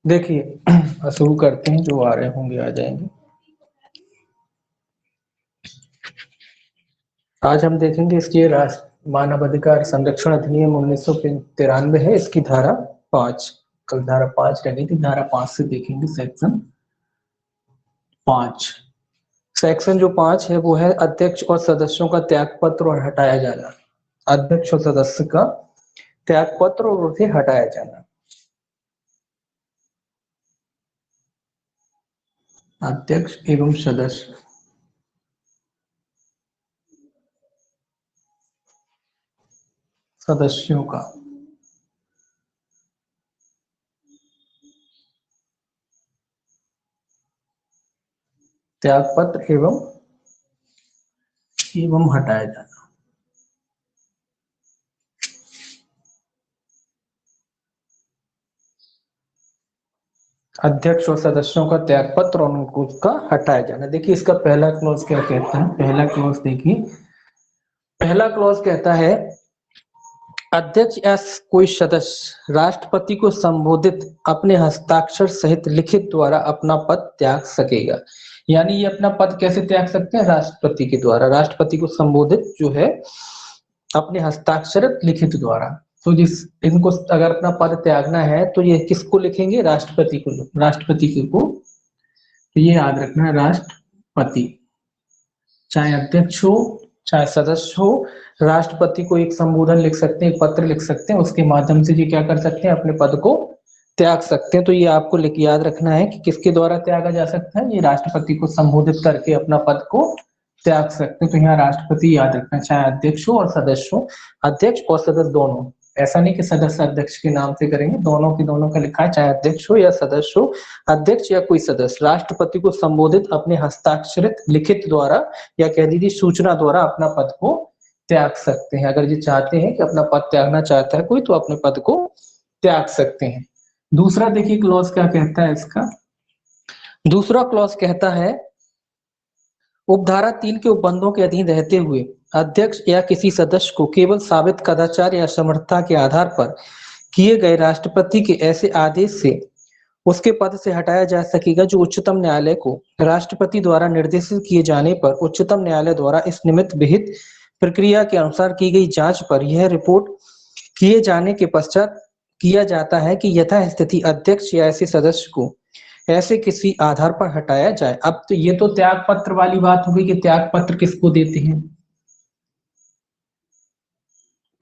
देखिए शुरू करते हैं, जो आ रहे होंगे आ जाएंगे। आज हम देखेंगे इसके राष्ट्र मानवाधिकार संरक्षण अधिनियम 1993 है, इसकी धारा 5। कल धारा 5 रह गई थी, धारा 5 से देखेंगे सेक्शन 5। सेक्शन जो 5 है वो है अध्यक्ष और सदस्यों का त्यागपत्र और हटाया जाना। अध्यक्ष और सदस्य का त्यागपत्र और उसे हटाया जाना। अध्यक्ष एवं सदस्य सदस्यों का त्यागपत्र एवं हटाया जाना। अध्यक्ष और सदस्यों का त्यागपत्र और उनको उसका हटाया जाना। देखिए इसका पहला क्लॉज क्या कहता है। पहला क्लॉज देखिए, पहला क्लॉज कहता है अध्यक्ष या कोई सदस्य राष्ट्रपति को संबोधित अपने हस्ताक्षर सहित लिखित द्वारा अपना पद त्याग सकेगा। यानी ये अपना पद कैसे त्याग सकते हैं? राष्ट्रपति के द्वारा। राष्ट्रपति को संबोधित जो है अपने हस्ताक्षरित लिखित द्वारा। तो जिस इनको अगर अपना पद त्यागना है तो ये किसको लिखेंगे? राष्ट्रपति को। राष्ट्रपति को तो ये याद रखना है, राष्ट्रपति, चाहे अध्यक्ष हो चाहे सदस्य हो, राष्ट्रपति को एक संबोधन लिख सकते हैं, एक पत्र लिख सकते हैं, उसके माध्यम से ये क्या कर सकते हैं? अपने पद को त्याग सकते हैं। तो ये आपको याद रखना है कि किसके द्वारा त्यागा जा सकता है? ये राष्ट्रपति को संबोधित करके अपना पद को त्याग सकते हैं। तो यहाँ राष्ट्रपति याद रखना, चाहे अध्यक्ष हो और सदस्य हो। अध्यक्ष और सदस्य दोनों, ऐसा नहीं कि सदस्य अध्यक्ष के नाम से करेंगे, दोनों के दोनों का लिखा है, चाहे अध्यक्ष हो या सदस्य हो। अध्यक्ष या कोई सदस्य राष्ट्रपति को संबोधित अपने हस्ताक्षरित लिखित द्वारा या कह दीजिए सूचना द्वारा अपना पद को त्याग सकते हैं। अगर ये चाहते हैं कि अपना पद त्यागना चाहता है कोई, तो अपने पद को त्याग सकते हैं। दूसरा देखिए क्लॉज क्या कहता है इसका। दूसरा क्लॉज कहता है उपधारा 3 के उपबंधों के अधीन रहते हुए अध्यक्ष या किसी सदस्य को केवल साबित कदाचार या समर्थता के आधार पर किए गए राष्ट्रपति के ऐसे आदेश से उसके पद से हटाया जा सकेगा जो उच्चतम न्यायालय को राष्ट्रपति द्वारा निर्देशित किए जाने पर उच्चतम न्यायालय द्वारा इस निमित्त विहित प्रक्रिया के अनुसार की गई जांच पर यह रिपोर्ट किए जाने के पश्चात किया जाता है कि यथास्थिति अध्यक्ष या ऐसे सदस्य को ऐसे किसी आधार पर हटाया जाए। अब तो ये तो त्याग पत्र वाली बात हो गई कि त्याग पत्र किसको देते हैं,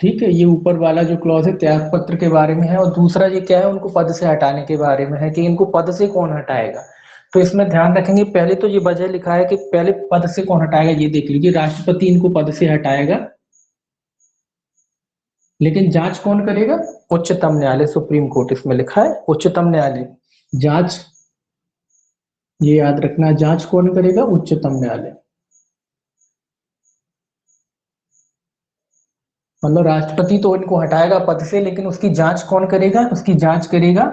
ठीक है। ये ऊपर वाला जो क्लॉज है त्याग पत्र के बारे में है, और दूसरा ये क्या है? उनको पद से हटाने के बारे में है कि इनको पद से कौन हटाएगा। तो इसमें ध्यान रखेंगे, पहले तो ये वजह लिखा है कि पहले पद से कौन हटाएगा, ये देख लीजिए। राष्ट्रपति इनको पद से हटाएगा, लेकिन जांच कौन करेगा? उच्चतम न्यायालय, सुप्रीम कोर्ट इसमें लिखा है, उच्चतम न्यायालय। जांच ये याद रखना, जांच कौन करेगा? उच्चतम न्यायालय। मतलब राष्ट्रपति तो इनको हटाएगा पद से, लेकिन उसकी जांच कौन करेगा? उसकी जांच करेगा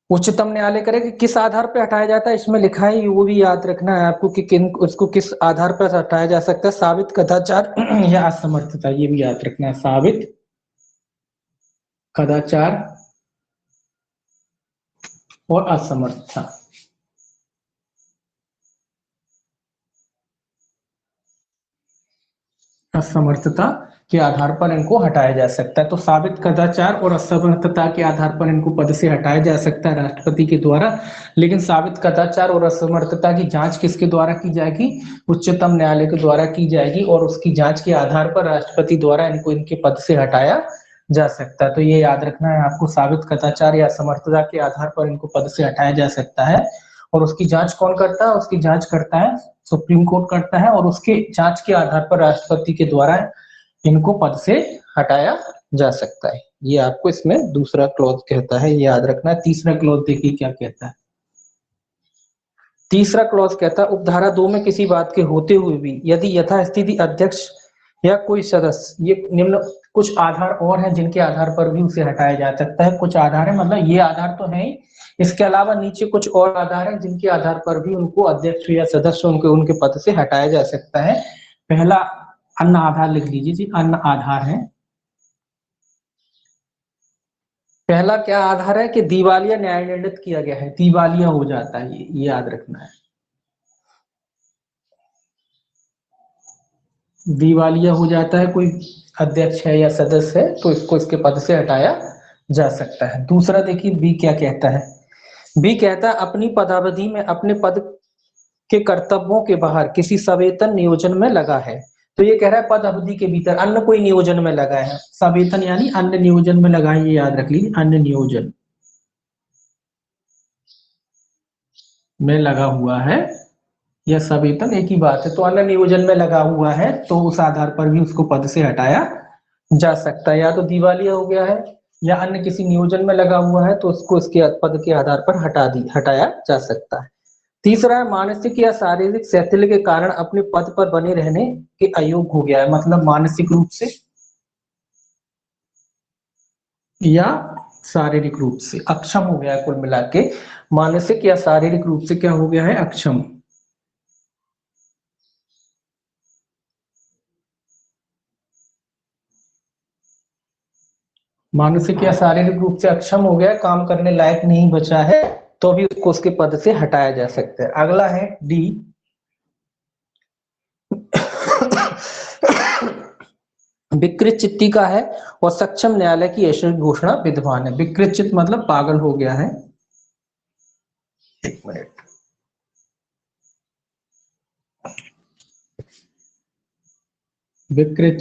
उच्चतम न्यायालय करेगा। किस आधार पर हटाया जाता है इसमें लिखा है, वो भी याद रखना है आपको कि किन उसको किस आधार पर हटाया जा सकता है। साबित कदाचार या असमर्थता, ये भी याद रखना है। साबित कदाचार और असमर्थता, असमर्थता के आधार पर इनको हटाया जा सकता है। तो साबित कदाचार और असमर्थता के आधार पर इनको पद से हटाया जा सकता है राष्ट्रपति के द्वारा। लेकिन साबित कदाचार और असमर्थता की जांच किसके द्वारा की जाएगी? उच्चतम न्यायालय के द्वारा की जाएगी, और उसकी जांच के आधार पर राष्ट्रपति द्वारा इनको इनके पद से हटाया जा सकता है। तो ये याद रखना है आपको, साबित कदाचार या असमर्थता के आधार पर इनको पद से हटाया जा सकता है। और उसकी जांच कौन करता है? उसकी जांच करता है सुप्रीम कोर्ट करता है, और उसके जांच के आधार पर राष्ट्रपति के द्वारा इनको पद से हटाया जा सकता है। ये आपको इसमें दूसरा क्लॉज कहता है, ये याद रखना है। तीसरा क्लॉज देखिए क्या कहता है। तीसरा क्लॉज कहता है उपधारा 2 में किसी बात के होते हुए भी यदि यथास्थिति अध्यक्ष या कोई सदस्य, ये निम्न कुछ आधार और हैं जिनके आधार पर भी उसे हटाया जा सकता है। कुछ आधार है, मतलब ये आधार तो है ही, इसके अलावा नीचे कुछ और आधार है जिनके आधार पर भी उनको अध्यक्ष या सदस्य उनके पद से हटाया जा सकता है। पहला अन्य आधार लिख लीजिए जी, अन्य आधार है। पहला क्या आधार है कि दिवालिया न्यायदंडित किया गया है, दिवालिया हो जाता है, ये याद रखना है। दिवालिया हो जाता है कोई अध्यक्ष है या सदस्य है तो इसको इसके पद से हटाया जा सकता है। दूसरा देखिए बी क्या कहता है। बी कहता है अपनी पदावधि में अपने पद के कर्तव्यों के बाहर किसी सवेतन नियोजन में लगा है। तो ये कह रहा है पद अवधि के भीतर अन्य कोई नियोजन में लगा है, सवेतन यानी अन्य नियोजन में लगा है, ये याद रख लीजिए, अन्य नियोजन में लगा हुआ है या सवेतन एक ही बात है, तो अन्य नियोजन में लगा हुआ है तो उस आधार पर भी उसको पद से हटाया जा सकता है। या तो दिवालिया हो गया है या अन्य किसी नियोजन में लगा हुआ है तो उसको इसके पद के आधार पर हटाया जा सकता है। तीसरा है मानसिक या शारीरिक शैथिल्य के कारण अपने पद पर बने रहने के अयोग्य हो गया है, मतलब मानसिक रूप से या शारीरिक रूप से अक्षम हो गया है। कुल मिला के मानसिक या शारीरिक रूप से क्या हो गया है, अक्षम। मानसिक या शारीरिक रूप से अक्षम हो गया, काम करने लायक नहीं बचा है, तो भी उसको उसके पद से हटाया जा सकता है। अगला है डी विकृत चित्ती का है और सक्षम न्यायालय की ऐसी घोषणा विद्वान है। विकृत चित्त मतलब पागल हो गया है। एक मिनट, विकृत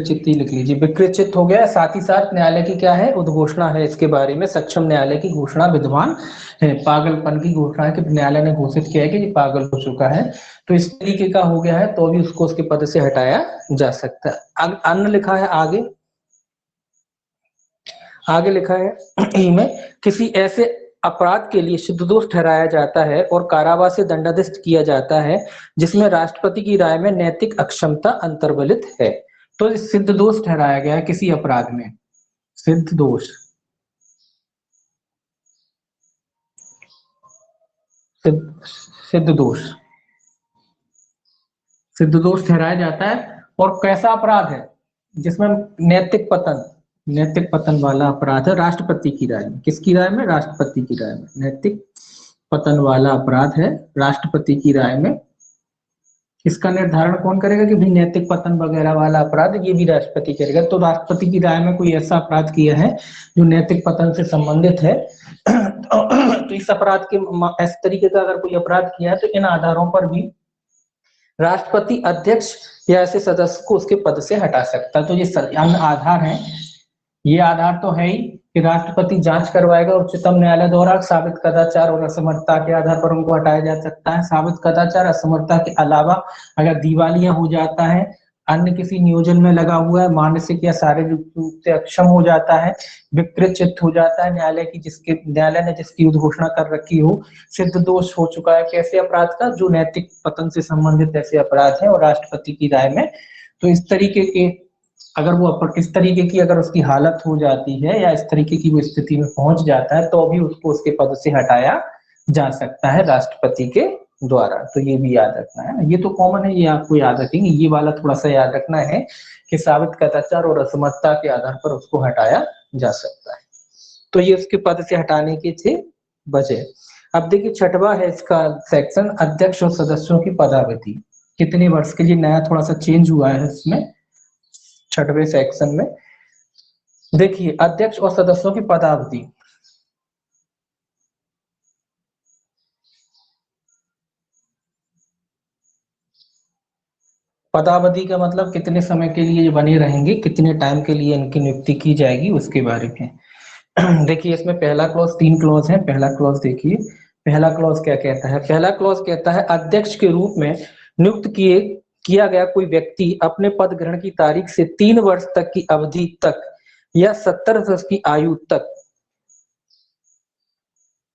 चित्त ही लिख लीजिए, विकृत चित्त हो गया। साथ ही साथ न्यायालय की क्या है, उद्घोषणा है इसके बारे में, सक्षम न्यायालय की घोषणा विद्वान है। पागलपन की घोषणा है कि न्यायालय ने घोषित किया है कि ये पागल हो चुका है, तो इस तरीके का हो गया है तो भी उसको उसके पद से हटाया जा सकता है। अन्य लिखा है आगे, आगे लिखा है ई में किसी ऐसे अपराध के लिए सिद्ध दोष ठहराया जाता है और कारावास से दंडाधिष्ट किया जाता है जिसमें राष्ट्रपति की राय में नैतिक अक्षमता अंतर्वलित है। तो सिद्ध दोष ठहराया गया है किसी अपराध में, सिद्ध दोष, सिद्ध सिद्ध दोष, सिद्ध दोष ठहराया जाता है। और कैसा अपराध है जिसमें नैतिक पतन, नैतिक पतन वाला अपराध है राष्ट्रपति की राय में, किसकी राय में, राष्ट्रपति की राय में, नैतिक पतन वाला अपराध है राष्ट्रपति की राय में। इसका निर्धारण कौन करेगा कि भाई नैतिक पतन वगैरह वाला अपराध ये भी राष्ट्रपति करेगा। तो राष्ट्रपति की राय में कोई ऐसा अपराध किया है जो नैतिक पतन से संबंधित है तो इस अपराध के इस तरीके का अगर कोई अपराध किया है तो इन आधारों पर भी राष्ट्रपति अध्यक्ष या ऐसे सदस्य को उसके पद से हटा सकता है। तो ये अन्य आधार है, ये आधार तो है ही कि राष्ट्रपति जांच करवाएगा, उच्चतम न्यायालय द्वारा साबित कदाचार और असमर्थता के आधार पर उनको हटाया जा सकता है। साबित कदाचार असमर्थता के अलावा अगर दिवालिया हो जाता है, अन्य किसी नियोजन में लगा हुआ है, मानसिक या शारीरिक रूप से अक्षम हो जाता है, विकृत चित्त हो जाता है, न्यायालय ने जिसकी उद्घोषणा कर रखी हो, सिद्ध दोष हो चुका है कैसे अपराध का, जो नैतिक पतन से संबंधित ऐसे अपराध है और राष्ट्रपति की राय में, तो इस तरीके के अगर वो इस तरीके की अगर उसकी हालत हो जाती है या इस तरीके की वो स्थिति में पहुंच जाता है तो भी उसको उसके पद से हटाया जा सकता है राष्ट्रपति के द्वारा। तो ये भी याद रखना है, ये तो कॉमन है, ये आपको याद रखेंगे। ये वाला थोड़ा सा याद रखना है कि साबित कदाचार और असमर्थता के आधार पर उसको हटाया जा सकता है। तो ये उसके पद से हटाने के थे वजह। अब देखिए छठवां है इसका सेक्शन, अध्यक्ष और सदस्यों की पदावधि कितने वर्ष के लिए, नया थोड़ा सा चेंज हुआ है इसमें छठवें सेक्शन में। देखिए अध्यक्ष और सदस्यों की पदावधि, पदावधि का मतलब कितने समय के लिए ये बने रहेंगे, कितने टाइम के लिए इनकी नियुक्ति की जाएगी उसके बारे में। देखिए इसमें पहला क्लॉज, तीन क्लॉज है। पहला क्लॉज देखिए, पहला क्लॉज क्या कहता है, पहला क्लॉज कहता है अध्यक्ष के रूप में नियुक्त किया गया कोई व्यक्ति अपने पद ग्रहण की तारीख से 3 वर्ष तक की अवधि तक या 70 वर्ष की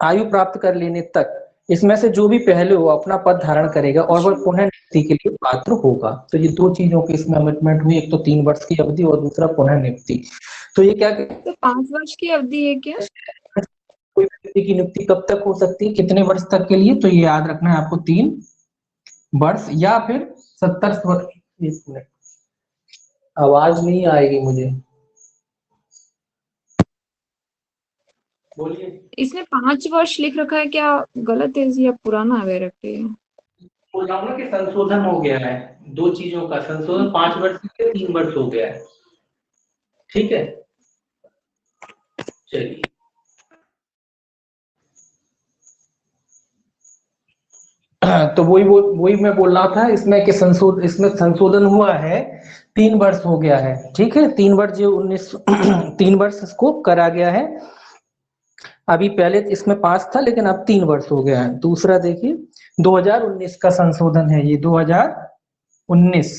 आयु प्राप्त कर लेने तक इसमें से जो भी पहले हो अपना पद धारण करेगा और वह पुनः नियुक्ति के लिए पात्र होगा। तो ये दो चीजों की इसमें अमिटमेंट हुई, एक तो 3 वर्ष की अवधि और दूसरा पुनः नियुक्ति। तो ये क्या, तो 5 वर्ष की अवधि है क्या? कोई व्यक्ति की नियुक्ति कब तक हो सकती है, कितने वर्ष तक के लिए, तो ये याद रखना है आपको, 3 वर्ष या फिर 70 वर्ष। एक मिनट, आवाज नहीं आएगी मुझे। बोलिए। इसमें 5 वर्ष लिख रखा है, क्या गलत है या पुराना है डायरेक्टली? बोल रहा हूँ ना कि संशोधन हो गया है, दो चीजों का संशोधन, 5 वर्ष से 3 वर्ष हो गया है। ठीक है, चलिए। तो वही मैं बोल रहा था, इसमें संशोधन हुआ है, 3 वर्ष हो गया है। ठीक है, 3 वर्ष जो 19 3 वर्ष इसको करा गया है। अभी पहले इसमें 5 था, लेकिन अब 3 वर्ष हो गया है। दूसरा देखिए, 2019 का संशोधन है ये, 2019,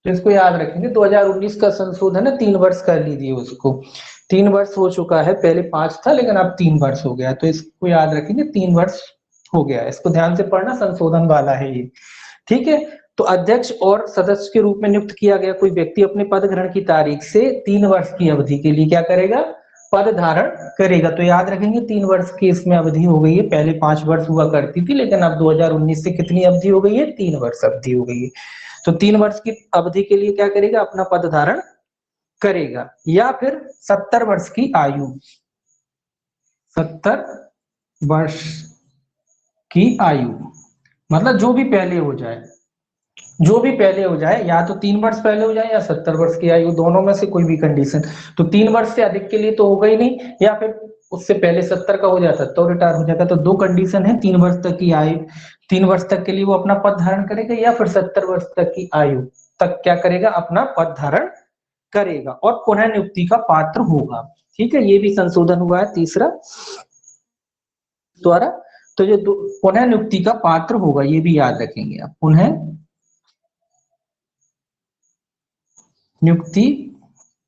तो इसको याद रखेंगे, 2019 का संशोधन है, 3 वर्ष कर लीजिए उसको। 3 वर्ष हो चुका है, पहले 5 था लेकिन अब 3 वर्ष हो गया, तो इसको याद रखेंगे, 3 वर्ष हो गया। इसको ध्यान से पढ़ना, संशोधन वाला है ये। ठीक है, तो अध्यक्ष और सदस्य के रूप में नियुक्त किया गया कोई व्यक्ति अपने पद ग्रहण की तारीख से 3 वर्ष की अवधि के लिए क्या करेगा, पद धारण करेगा। तो याद रखेंगे, 3 वर्ष की इसमें अवधि हो गई है, पहले 5 वर्ष हुआ करती थी, लेकिन अब 2019 से कितनी अवधि हो गई है, 3 वर्ष अवधि हो गई है। तो 3 वर्ष की अवधि के लिए क्या करेगा, अपना पद धारण करेगा। या फिर 70 वर्ष की आयु, 70 वर्ष की आयु, मतलब जो भी पहले हो जाए, जो भी पहले हो जाए, या तो 3 वर्ष पहले हो जाए या 70 वर्ष की आयु, दोनों में से कोई भी कंडीशन। तो 3 वर्ष से अधिक के लिए तो होगा ही नहीं, या फिर उससे पहले 70 का हो जाता तो रिटायर हो जाता। तो दो कंडीशन है, 3 वर्ष तक की आयु, 3 वर्ष तक के लिए वो अपना पद धारण करेगा, या फिर 70 वर्ष तक की आयु तक क्या करेगा, अपना पद धारण करेगा और पुनः नियुक्ति का पात्र होगा। ठीक है, ये भी संशोधन हुआ है तीसरा द्वारा। तो जो पुनः नियुक्ति का पात्र होगा, ये भी याद रखेंगे आप, पुनः नियुक्ति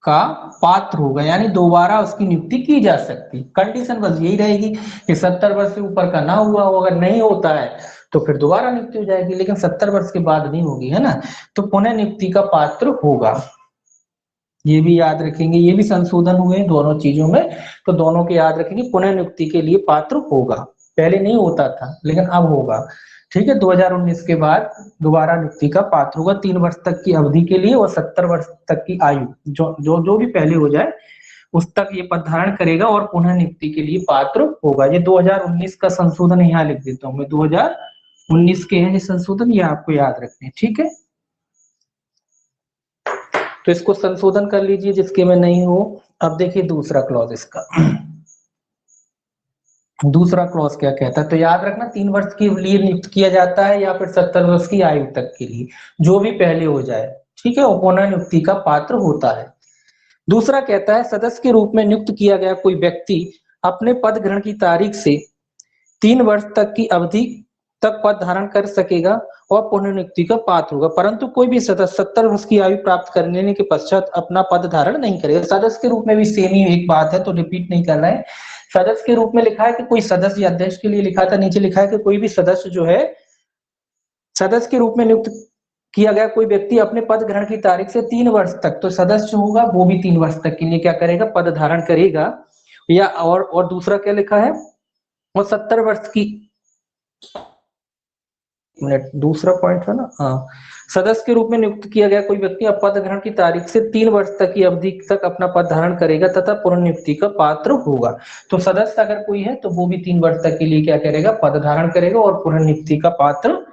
का पात्र होगा, यानी दोबारा उसकी नियुक्ति की जा सकती। कंडीशन बस यही रहेगी कि 70 वर्ष से ऊपर का ना हुआ हो, अगर नहीं होता है तो फिर दोबारा नियुक्ति हो जाएगी, लेकिन 70 वर्ष के बाद नहीं होगी, है ना। तो पुनः नियुक्ति का पात्र होगा, ये भी याद रखेंगे। ये भी संशोधन हुए दोनों चीजों में, तो दोनों के याद रखेंगे, पुनः नियुक्ति के लिए पात्र होगा। पहले नहीं होता था लेकिन अब होगा। ठीक है, 2019 के बाद दोबारा नियुक्ति का पात्र होगा, 3 वर्ष तक की अवधि के लिए, और 70 वर्ष तक की आयु, जो भी पहले हो जाए उस तक ये पद धारण करेगा और पुनः नियुक्ति के लिए पात्र होगा। ये 2019 का संशोधन यहाँ लिख देता हूँ मैं, 2019 के हैं ये संशोधन, ये आपको याद रखने। ठीक है, तो इसको संशोधन कर लीजिए जिसके में नहीं हो। अब देखिए दूसरा क्लॉज इसका, दूसरा क्लॉज क्या कहता है, तो याद रखना, 3 वर्ष के लिए नियुक्त किया जाता है, या फिर 70 वर्ष की आयु तक के लिए, जो भी पहले हो जाए। ठीक है, वो पुनः नियुक्ति का पात्र होता है। दूसरा कहता है, सदस्य के रूप में नियुक्त किया गया कोई व्यक्ति अपने पद ग्रहण की तारीख से 3 वर्ष तक की अवधि तक पद धारण कर सकेगा और पुनर्नियुक्ति का पात्र होगा, परंतु कोई भी सदस्य 70 वर्ष की आयु प्राप्त करने के पश्चात अपना पद धारण नहीं करेगा। सदस्य के रूप में भी सेम ही एक बात है, तो रिपीट नहीं करना है। सदस्य के रूप में लिखा है कि कोई सदस्य, या अध्यक्ष के लिए लिखा था, नीचे लिखा है कि कोई भी सदस्य जो है, सदस्य के रूप में नियुक्त किया गया कोई व्यक्ति अपने पद ग्रहण की तारीख से 3 वर्ष तक, तो सदस्य होगा वो भी 3 वर्ष तक के लिए क्या करेगा, पद धारण करेगा। या और दूसरा क्या लिखा है, वो 70 वर्ष की, मिनट, दूसरा पॉइंट है ना, हाँ, सदस्य के रूप में नियुक्त किया गया कोई व्यक्ति अब पद ग्रहण की तारीख से 3 वर्ष तक की अवधि तक अपना पद धारण करेगा तथा पुनर्नियुक्ति का पात्र होगा। तो सदस्य अगर कोई है तो वो भी 3 वर्ष तक के लिए क्या करेगा, पद धारण करेगा और पुनर्नियुक्ति का पात्र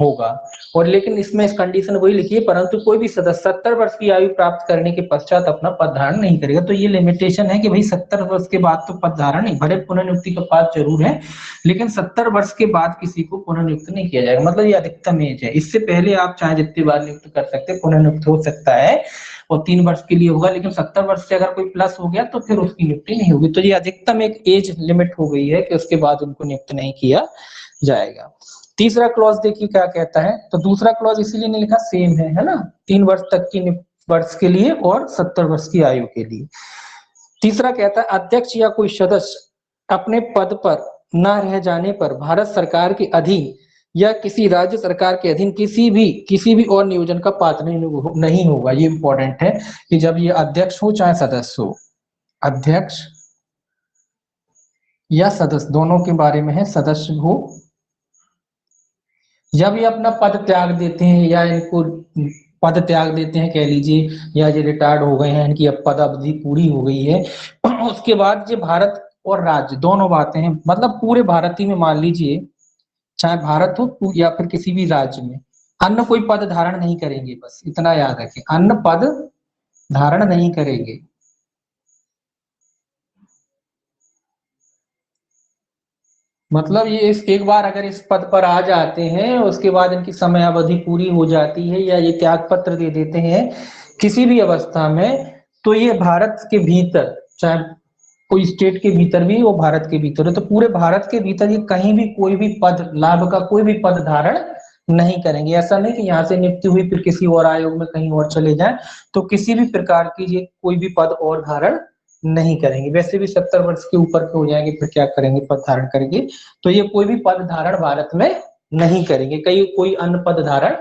होगा। और लेकिन इसमें इस कंडीशन वही लिखी है, परंतु कोई भी सदस्य 70 वर्ष की आयु प्राप्त करने के पश्चात अपना पद धारण नहीं करेगा। तो ये लिमिटेशन है कि भाई 70 वर्ष के बाद तो पद धारण नहीं, भले पुनर्नियुक्ति का पात्र जरूर है, लेकिन 70 वर्ष के बाद किसी को पुनर्नियुक्त नहीं किया जाएगा, मतलब ये अधिकतम एज है। इससे पहले आप चाहे जितनी बार नियुक्त कर सकते हैं, पुनर्नियुक्त हो सकता है, और 3 वर्ष के लिए होगा, लेकिन 70 वर्ष से अगर कोई प्लस हो गया तो फिर उसकी नियुक्ति नहीं होगी। तो ये अधिकतम एक एज लिमिट हो गई है कि उसके बाद उनको नियुक्त नहीं किया जाएगा। तीसरा क्लॉज देखिए क्या कहता है, तो दूसरा क्लॉज इसीलिए नहीं लिखा, सेम है ना, 3 वर्ष तक की वर्ष के लिए और 70 वर्ष की आयु के लिए। तीसरा कहता है, अध्यक्ष या कोई सदस्य अपने पद पर न रह जाने पर भारत सरकार के अधीन या किसी राज्य सरकार के अधीन किसी भी और नियोजन का पात्र नहीं होगा। ये इंपॉर्टेंट है कि जब ये अध्यक्ष हो चाहे सदस्य हो, अध्यक्ष या सदस्य दोनों के बारे में है, सदस्य हो, जब ये अपना पद त्याग देते हैं या इनको पद त्याग देते हैं कह लीजिए, या ये रिटायर्ड हो गए हैं, इनकी अब पद अवधि पूरी हो गई है, उसके बाद ये भारत और राज्य दोनों बातें हैं, मतलब पूरे भारत ही में मान लीजिए, चाहे भारत हो या फिर किसी भी राज्य में, अन्य कोई पद धारण नहीं करेंगे, बस इतना याद रखें, अन्य पद धारण नहीं करेंगे। मतलब ये एक बार अगर इस पद पर आ जाते हैं, उसके बाद इनकी समय अवधि पूरी हो जाती है या ये त्याग पत्र दे देते हैं किसी भी अवस्था में, तो ये भारत के भीतर, चाहे कोई स्टेट के भीतर भी, वो भारत के भीतर है, तो पूरे भारत के भीतर ये कहीं भी कोई भी पद, लाभ का कोई भी पद धारण नहीं करेंगे। ऐसा नहीं कि यहाँ से नियुक्ति हुई फिर किसी और आयोग में कहीं और चले जाएं, तो किसी भी प्रकार की ये कोई भी पद और धारण नहीं करेंगे। वैसे भी 70 वर्ष के ऊपर के हो जाएंगे, फिर क्या करेंगे, पद धारण करेंगे, तो ये कोई भी पद धारण भारत में नहीं करेंगे, कई कोई अन्य पद धारण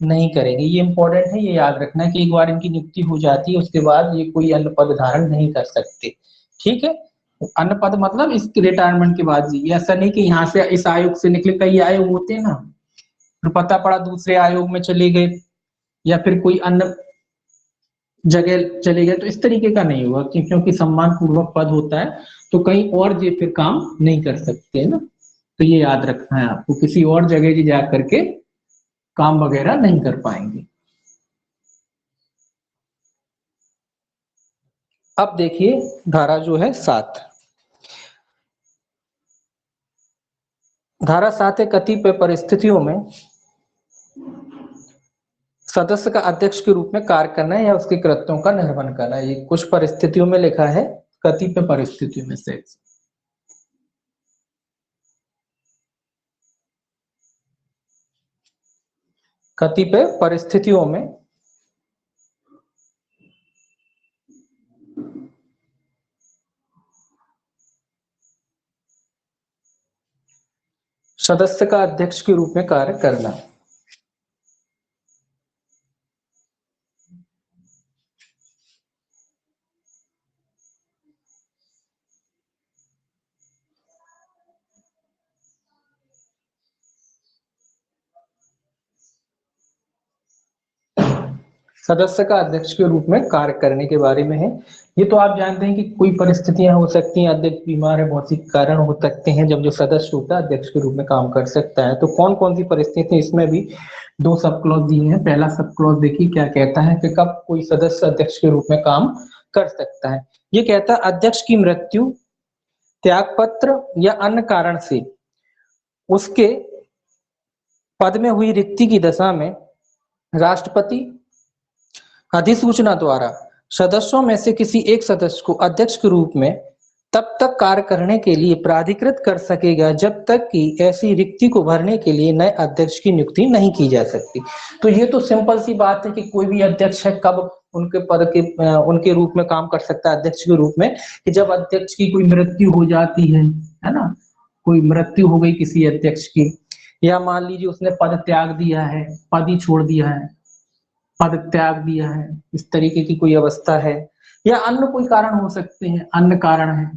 नहीं करेंगे। ये इंपॉर्टेंट है, ये याद रखना है कि एक बार इनकी नियुक्ति हो जाती है उसके बाद ये कोई अन्य पद धारण नहीं कर सकते। ठीक है, अन्य पद मतलब इस रिटायरमेंट के बाद ही, ऐसा नहीं कि यहाँ से इस आयोग से निकले, कई आयोग होते हैं ना, फिर पता पड़ा दूसरे आयोग में चले गए या फिर कोई अन्य जगह चले गए, तो इस तरीके का नहीं हुआ, क्योंकि सम्मान पूर्वक पद होता है, तो कहीं और ये फिर काम नहीं कर सकते है ना। तो ये याद रखना है आपको, किसी और जगह जी जा करके काम वगैरह नहीं कर पाएंगे। अब देखिए धारा जो है 7, धारा 7 है कतिपय परिस्थितियों में सदस्य का अध्यक्ष के रूप में कार्य करना है या उसके कृत्यों का निर्वहन करना है। ये कुछ परिस्थितियों में लिखा है, कतिपय परिस्थितियों में से, कतिपय परिस्थितियों में सदस्य का अध्यक्ष के रूप में कार्य करना। सदस्य का अध्यक्ष के रूप में कार्य करने के बारे में है। ये तो आप जानते हैं कि कोई परिस्थितियां हो सकती हैं, अध्यक्ष बीमार है, बहुत सी कारण हो सकते हैं जब जो सदस्य होता है अध्यक्ष के रूप में काम कर सकता है। तो कौन कौन सी परिस्थिति, इसमें भी 2 सब क्लॉज दिए हैं। पहला सब क्लॉज देखिए क्या कहता है कि कब कोई सदस्य अध्यक्ष के रूप में काम कर सकता है। ये कहता है अध्यक्ष की मृत्यु, त्यागपत्र या अन्य कारण से उसके पद में हुई रिक्ति की दशा में राष्ट्रपति अधिसूचना द्वारा सदस्यों में से किसी एक सदस्य को अध्यक्ष के रूप में तब तक कार्य करने के लिए प्राधिकृत कर सकेगा जब तक कि ऐसी रिक्ति को भरने के लिए नए अध्यक्ष की नियुक्ति नहीं की जा सकती। तो ये तो सिंपल सी बात है कि कोई भी अध्यक्ष है कब उनके पद के उनके रूप में काम कर सकता है अध्यक्ष के रूप में, कि जब अध्यक्ष की कोई मृत्यु हो जाती है ना, कोई मृत्यु हो गई किसी अध्यक्ष की, या मान लीजिए उसने पद त्याग दिया है, पद ही छोड़ दिया है, पद त्याग दिया है, इस तरीके की कोई अवस्था है, या अन्य कोई कारण हो सकते हैं, अन्य कारण है।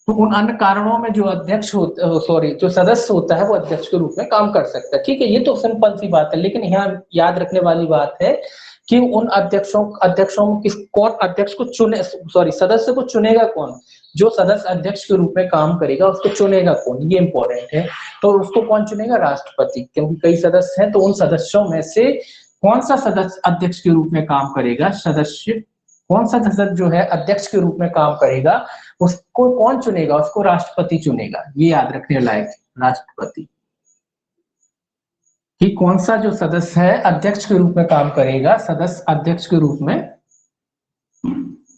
तो उन अन्य कारणों में जो अध्यक्ष होता, सॉरी जो सदस्य होता है वो अध्यक्ष के रूप में काम कर सकता है। ठीक है, ये तो सिंपल सी बात है, लेकिन यहाँ याद रखने वाली बात है कि उन अध्यक्षों में किस कौन अध्यक्ष को चुने, सॉरी सदस्य को चुनेगा कौन, जो सदस्य अध्यक्ष के रूप में काम करेगा उसको चुनेगा कौन, ये इंपॉर्टेंट है। तो उसको कौन चुनेगा, राष्ट्रपति, क्योंकि कई सदस्य हैं, तो उन सदस्यों में से कौन सा सदस्य अध्यक्ष के रूप में काम करेगा, सदस्य कौन सा सदस्य जो है अध्यक्ष के रूप में काम करेगा, उसको कौन चुनेगा, उसको राष्ट्रपति चुनेगा। ये याद रखने लायक है, राष्ट्रपति, कि कौन सा जो सदस्य है अध्यक्ष के रूप में काम करेगा, सदस्य अध्यक्ष के रूप में,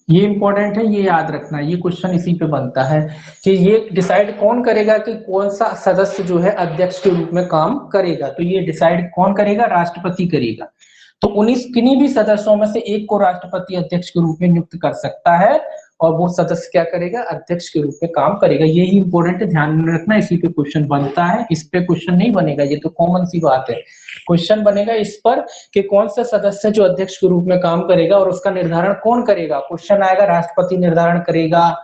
ये इंपॉर्टेंट है, ये याद रखना। ये क्वेश्चन इसी पे बनता है कि ये डिसाइड कौन करेगा कि कौन सा सदस्य जो है अध्यक्ष के रूप में काम करेगा, तो ये डिसाइड कौन करेगा, राष्ट्रपति करेगा। तो 19 किन्हीं भी सदस्यों में से एक को राष्ट्रपति अध्यक्ष के रूप में नियुक्त कर सकता है और वो सदस्य क्या करेगा, अध्यक्ष के रूप में काम करेगा। यही इंपॉर्टेंट है, ध्यान में रखना, इसी पे क्वेश्चन बनता है, इस पे क्वेश्चन नहीं बनेगा, ये तो कॉमन सी बात है। क्वेश्चन बनेगा इस पर कि कौन सा सदस्य जो अध्यक्ष के रूप में काम करेगा और उसका निर्धारण कौन करेगा। क्वेश्चन आएगा राष्ट्रपति निर्धारण करेगा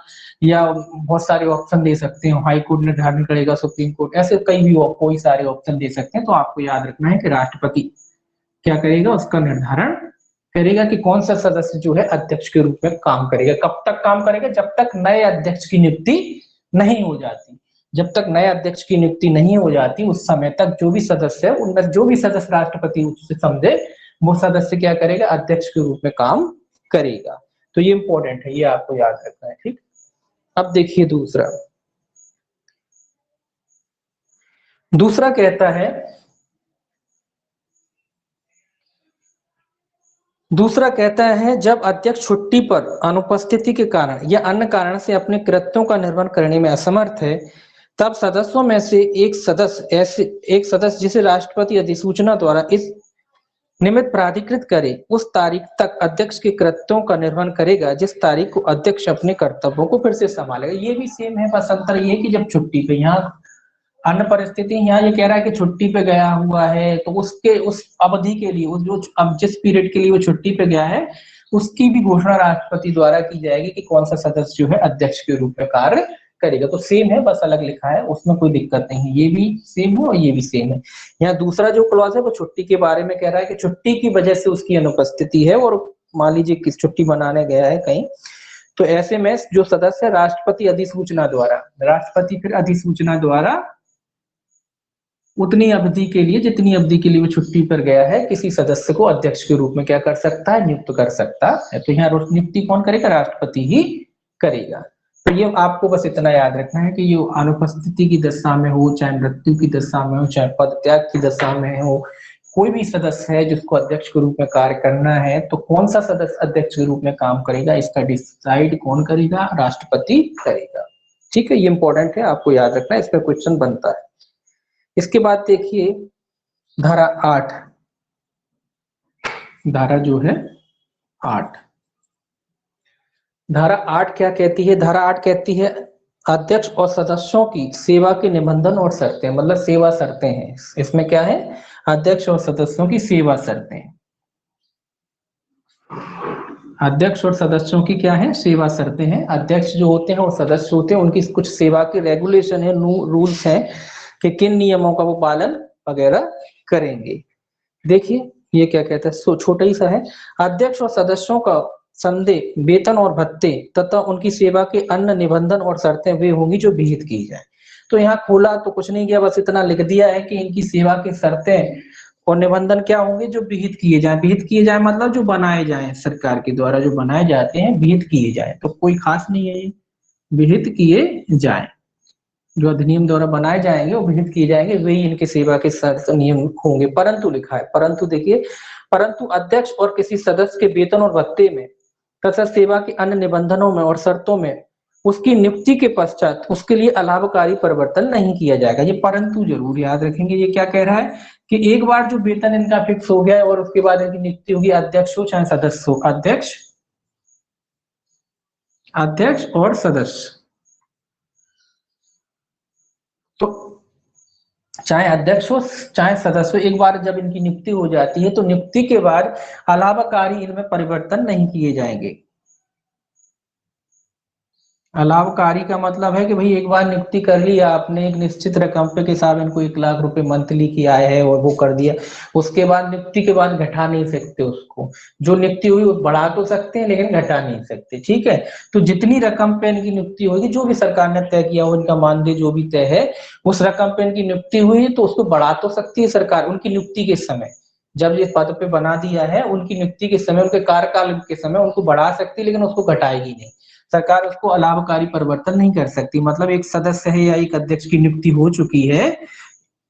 या बहुत सारे ऑप्शन दे सकते हैं, हाई कोर्ट निर्धारण करेगा, सुप्रीम कोर्ट, ऐसे कई भी कोई सारे ऑप्शन दे सकते हैं। तो आपको याद रखना है कि राष्ट्रपति क्या करेगा, उसका निर्धारण करेगा कि कौन सा सदस्य जो है अध्यक्ष के रूप में काम करेगा। कब तक काम करेगा? जब तक नए अध्यक्ष की नियुक्ति नहीं हो जाती। जब तक नए अध्यक्ष की नियुक्ति नहीं हो जाती उस समय तक जो भी सदस्य है उनमें जो भी सदस्य राष्ट्रपति उचित समझे वो सदस्य क्या करेगा? अध्यक्ष के रूप में काम करेगा। तो ये इंपॉर्टेंट है, ये आपको याद रखना है। ठीक, अब देखिए दूसरा। दूसरा कहता है, दूसरा कहता है जब अध्यक्ष छुट्टी पर अनुपस्थिति के कारण या अन्य कारण से अपने कृत्यों का निर्वहन करने में असमर्थ है तब सदस्यों में से एक सदस्य जिसे राष्ट्रपति अधिसूचना द्वारा इस निमित्त प्राधिकृत करे उस तारीख तक अध्यक्ष के कृत्यों का निर्वहन करेगा जिस तारीख को अध्यक्ष अपने कर्तव्यों को फिर से संभालेगा। ये भी सेम है, बस अंतर ये कि जब छुट्टी पे, यहाँ अन्य परिस्थिति, यहाँ ये कह रहा है कि छुट्टी पे गया हुआ है तो उसके उस अवधि के लिए उस जो अब जिस पीरियड के लिए वो छुट्टी पे गया है उसकी भी घोषणा राष्ट्रपति द्वारा की जाएगी कि कौन सा सदस्य जो है अध्यक्ष के रूप में कार्य करेगा। तो सेम है, बस अलग लिखा है, उसमें कोई दिक्कत नहीं है। ये भी सेम है और ये भी सेम है। यहाँ दूसरा जो क्लॉज है वो छुट्टी के बारे में कह रहा है कि छुट्टी की वजह से उसकी अनुपस्थिति है और मान लीजिए किस छुट्टी मनाने गया है कहीं, तो ऐसे में जो सदस्य राष्ट्रपति अधिसूचना द्वारा, राष्ट्रपति फिर अधिसूचना द्वारा उतनी अवधि के लिए जितनी अवधि के लिए वो छुट्टी पर गया है किसी सदस्य को अध्यक्ष के रूप में क्या कर सकता है? नियुक्त कर सकता है। तो यहाँ नियुक्ति कौन करेगा? राष्ट्रपति ही करेगा। तो ये आपको बस इतना याद रखना है कि ये अनुपस्थिति की दशा में हो, चाहे मृत्यु की दशा में हो, चाहे पद त्याग की दशा में हो, कोई भी सदस्य है जिसको अध्यक्ष के रूप में कार्य करना है तो कौन सा सदस्य अध्यक्ष के रूप में काम करेगा इसका डिसाइड कौन करेगा? राष्ट्रपति करेगा। ठीक है, ये इंपॉर्टेंट है, आपको याद रखना है, इस पर क्वेश्चन बनता है। इसके बाद देखिए धारा 8, धारा जो है 8, धारा 8 क्या कहती है? धारा 8 कहती है अध्यक्ष और सदस्यों की सेवा के निबंधन और शर्तें, मतलब सेवा शर्तें हैं। इसमें क्या है? अध्यक्ष और सदस्यों की सेवा शर्तें। अध्यक्ष और सदस्यों की क्या है? सेवा शर्तें हैं। अध्यक्ष जो होते हैं और सदस्य होते हैं उनकी कुछ सेवा के रेगुलेशन है, रूल्स हैं कि किन नियमों का वो पालन वगैरह करेंगे। देखिए ये क्या कहता है, छोटा ही सा है। अध्यक्ष और सदस्यों का संदेह, वेतन और भत्ते तथा उनकी सेवा के अन्य निबंधन और शर्तें वे होंगी जो विहित की जाए। तो यहाँ खोला तो कुछ नहीं किया, बस इतना लिख दिया है कि इनकी सेवा की शर्तें और निबंधन क्या होंगे? जो विहित किए जाए। विहित किए जाए मतलब जो बनाए जाए, सरकार के द्वारा जो बनाए जाते हैं विहित किए जाए। तो कोई खास नहीं है, ये विहित किए जाए, जो अधिनियम द्वारा बनाए जाएंगे वो विहित किए जाएंगे, वही इनके सेवा के शर्त नियम होंगे। परंतु लिखा है, परंतु देखिए, परंतु अध्यक्ष और किसी सदस्य के वेतन और भत्ते में तथा सेवा के अन्य निबंधनों में और शर्तों में उसकी नियुक्ति के पश्चात उसके लिए अलाभकारी परिवर्तन नहीं किया जाएगा। ये परंतु जरूर याद रखेंगे। ये क्या कह रहा है कि एक बार जो वेतन इनका फिक्स हो गया है और उसके बाद इनकी नियुक्ति होगी, अध्यक्ष हो चाहे सदस्य हो, अध्यक्ष और सदस्य, तो चाहे अध्यक्ष हो चाहे सदस्य हो, एक बार जब इनकी नियुक्ति हो जाती है तो नियुक्ति के बाद अलाभकारी इनमें परिवर्तन नहीं किए जाएंगे। अलाभकारी का मतलब है कि भाई एक बार नियुक्ति कर लिया आपने, एक निश्चित रकम पे के हिसाब इनको 1 लाख रुपए मंथली की आय है और वो कर दिया, उसके बाद नियुक्ति के बाद घटा नहीं सकते उसको। जो नियुक्ति हुई वो बढ़ा तो सकते हैं लेकिन घटा नहीं सकते। ठीक है, तो जितनी रकम पे इनकी नियुक्ति होगी, जो भी सरकार ने तय किया हो, इनका मानदेय जो भी तय है, उस रकम पे इनकी नियुक्ति हुई तो उसको बढ़ा तो सकती है सरकार उनकी नियुक्ति के समय। जब ये पद पे बना दिया है उनकी नियुक्ति के समय, उनके कार्यकाल के समय उनको बढ़ा सकती है लेकिन उसको घटाएगी नहीं सरकार। उसको अलाभकारी परिवर्तन नहीं कर सकती। मतलब एक सदस्य है या एक अध्यक्ष की नियुक्ति हो चुकी है,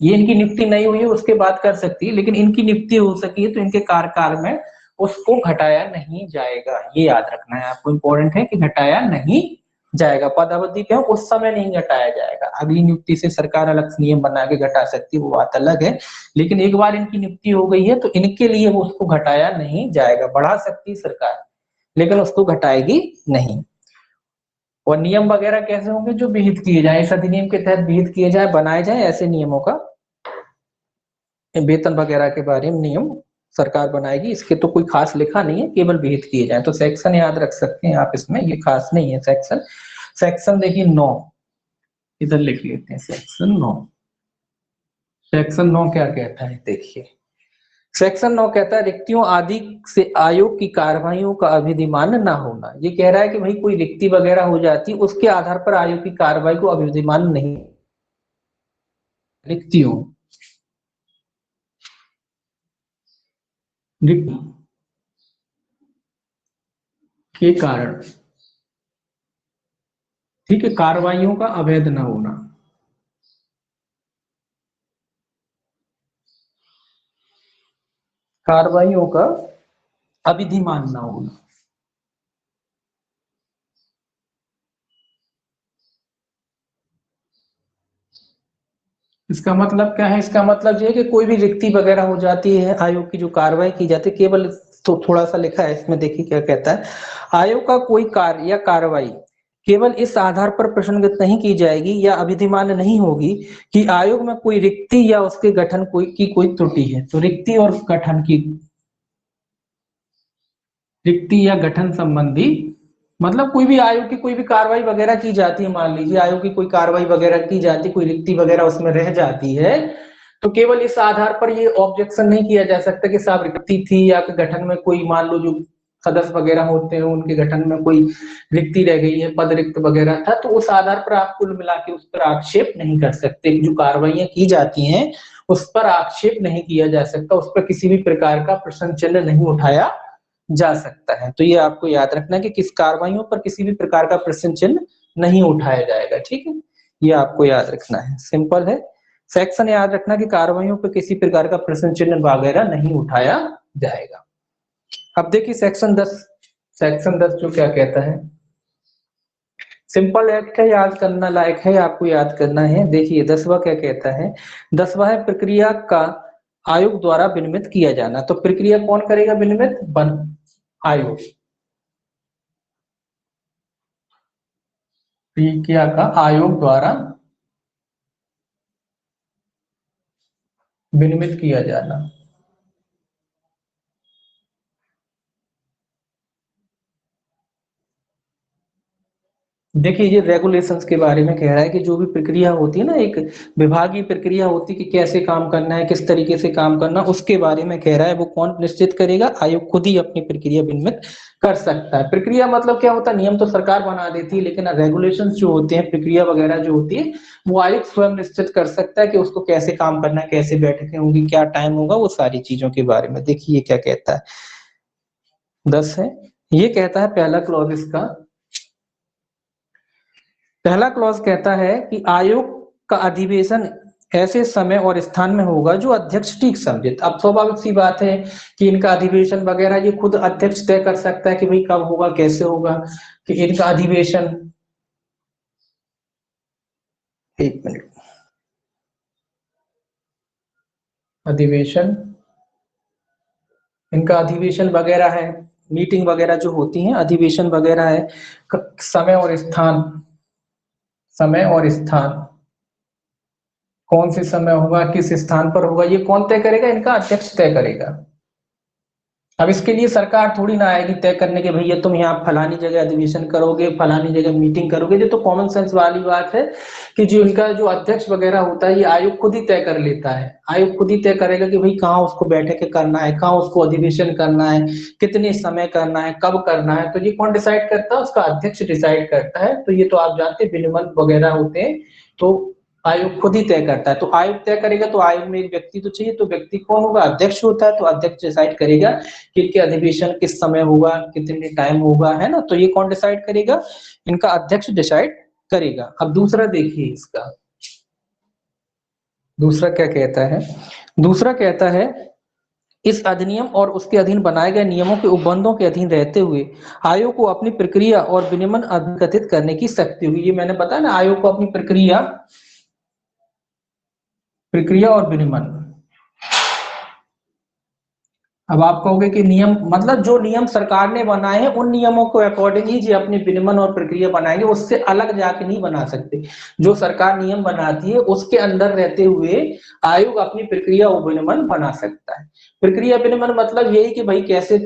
ये इनकी नियुक्ति नहीं हुई है उसके बाद कर सकती है, लेकिन इनकी नियुक्ति हो सकी है तो इनके कार्यकाल में उसको घटाया नहीं जाएगा। ये याद रखना है आपको, इंपॉर्टेंट है कि घटाया नहीं जाएगा। पद अवधि पे उस समय नहीं घटाया जाएगा। अगली नियुक्ति से सरकार अलग नियम बना के घटा सकती है, वो बात अलग है, लेकिन एक बार इनकी नियुक्ति हो गई है तो इनके लिए वो उसको घटाया नहीं जाएगा। बढ़ा सकती है सरकार लेकिन उसको घटाएगी नहीं। और नियम वगैरह कैसे होंगे? जो विहित किए जाए, इस अधिनियम के तहत विहित किए जाए, बनाए जाए, ऐसे नियमों का, वेतन वगैरह के बारे में नियम सरकार बनाएगी। इसके तो कोई खास लिखा नहीं है, केवल विहित किए जाए। तो सेक्शन याद रख सकते हैं आप, इसमें ये खास नहीं है सेक्शन। सेक्शन देखिए 9, इधर लिख लेते हैं सेक्शन 9। सेक्शन 9 क्या कहता है देखिए, सेक्शन 9 कहता है रिक्तियों आदि से आयोग की कार्यवाहियों का अविधिमान न होना। ये कह रहा है कि भाई कोई रिक्ति वगैरह हो जाती उसके आधार पर आयोग की कार्यवाही को अविधिमान नहीं, रिक्तियों के कारण, ठीक है, कार्रवाइयों का अवैध न होना। कार्रवाइयों का अविधिमान न होना। इसका मतलब क्या है? इसका मतलब ये है कि कोई भी रिक्ति वगैरह हो जाती है, आयोग की जो कार्रवाई की जाती है केवल, तो थोड़ा सा लिखा है इसमें, देखिए क्या कहता है। आयोग का कोई कार्य या कार्रवाई केवल इस आधार पर प्रश्नगत नहीं की जाएगी या अविधिमान नहीं होगी कि आयोग में कोई रिक्ति या उसके गठन कोई त्रुटि है। तो रिक्ति और गठन की, रिक्ति या गठन संबंधी मतलब कोई भी आयोग की कोई भी कार्रवाई वगैरह की जाती है, मान लीजिए आयोग की कोई कार्रवाई वगैरह की जाती है, कोई रिक्ति वगैरह उसमें रह जाती है, तो केवल इस आधार पर ये ऑब्जेक्शन नहीं किया जा सकता कि साहब रिक्ति थी या गठन में कोई, मान लो जो सदस्य वगैरह होते हैं उनके गठन में कोई रिक्ति रह गई है, पद रिक्त वगैरह था, तो उस आधार पर आप कुल मिला के उस पर आक्षेप नहीं कर सकते। जो कार्रवाइयां की जाती हैं उस पर आक्षेप नहीं किया जा सकता, उस पर किसी भी प्रकार का प्रश्न चिन्ह नहीं उठाया जा सकता है। तो ये आपको याद रखना है कि किस कार्रवाइयों पर किसी भी प्रकार का प्रश्न चिन्ह नहीं उठाया जाएगा, ठीक है, ये आपको याद रखना है, सिंपल है। सेक्शन याद रखना कि कार्रवाइयों पर किसी प्रकार का प्रश्न चिन्ह वगैरह नहीं उठाया जाएगा। अब देखिए सेक्शन 10, सेक्शन 10 जो क्या कहता है, सिंपल एक्ट है, याद करना लायक है, आपको याद करना है। देखिए 10वां क्या कहता है, 10वां है प्रक्रिया का आयोग द्वारा विनियमित किया जाना। तो प्रक्रिया कौन करेगा विनियमित? वन आयोग। प्रक्रिया का आयोग द्वारा विनियमित किया जाना। देखिए ये रेगुलेशंस के बारे में कह रहा है कि जो भी प्रक्रिया होती है ना, एक विभागीय प्रक्रिया होती है कि कैसे काम करना है, किस तरीके से काम करना, उसके बारे में कह रहा है। वो कौन निश्चित करेगा? आयोग खुद ही अपनी प्रक्रिया विनियमित कर सकता है। प्रक्रिया मतलब क्या होता है? नियम तो सरकार बना देती है, लेकिन रेगुलेशंस जो होते हैं, प्रक्रिया वगैरह जो होती है, वो आयोग स्वयं निश्चित कर सकता है कि उसको कैसे काम करना है, कैसे बैठकें होंगी, क्या टाइम होगा, वो सारी चीजों के बारे में। देखिए क्या कहता है, 10 है, ये कहता है पहला क्लॉज इसका, पहला क्लॉज कहता है कि आयोग का अधिवेशन ऐसे समय और स्थान में होगा जो अध्यक्ष ठीक समझे। अब स्वाभाविक सी बात है कि इनका अधिवेशन वगैरह ये खुद अध्यक्ष तय कर सकता है कि भाई कब होगा, कैसे होगा, कि इनका अधिवेशन, एक मिनट, अधिवेशन, इनका अधिवेशन वगैरह है, मीटिंग वगैरह जो होती है, अधिवेशन वगैरह है, समय और स्थान, समय और स्थान, कौन से समय होगा, किस स्थान पर होगा, ये कौन तय करेगा? इनका अध्यक्ष तय करेगा। अब इसके लिए सरकार थोड़ी ना आएगी तय करने के भैया तुम यहाँ फलानी जगह अधिवेशन करोगे, फलानी जगह मीटिंग करोगे। ये तो कॉमन सेंस वाली बात है कि जो इनका जो अध्यक्ष वगैरह होता है ये आयोग खुद ही तय कर लेता है। आयोग खुद ही तय करेगा कि भाई कहाँ उसको बैठक करना है, कहाँ उसको अधिवेशन करना है, कितने समय करना है, कब करना है। तो ये कौन डिसाइड करता है? उसका अध्यक्ष डिसाइड करता है। तो ये तो आप जानते हैं विनियमन वगैरह होते हैं तो आयोग खुद ही तय करता है। तो आयोग तय करेगा तो आयोग में एक व्यक्ति तो चाहिए, तो व्यक्ति कौन होगा? अध्यक्ष होता है। तो अध्यक्ष डिसाइड करेगा कि इनके अधिवेशन किस समय होगा, कितने टाइम होगा, है ना। तो ये कौन डिसाइड करेगा? इनका अध्यक्ष डिसाइड करेगा। अब दूसरा देखिए इसका, दूसरा क्या कहता है, दूसरा कहता है इस अधिनियम और उसके अधीन बनाए गए नियमों के उपबंधों के अधीन रहते हुए आयोग को अपनी प्रक्रिया और विनियमन अभिकथित करने की शक्ति हुई। ये मैंने बताया ना, आयोग को अपनी प्रक्रिया, प्रक्रिया और विनियमन। अब आप कहोगे कि नियम मतलब जो नियम सरकार ने बनाए हैं उन नियमों को अकॉर्डिंग ही जी अपनी विनियमन और प्रक्रिया बनाएंगे, उससे अलग जाके नहीं बना सकते। जो सरकार नियम बनाती है उसके अंदर रहते हुए आयोग अपनी प्रक्रिया और विनियमन बना सकता है। प्रक्रिया विनियमन मतलब यही कि भाई कैसे,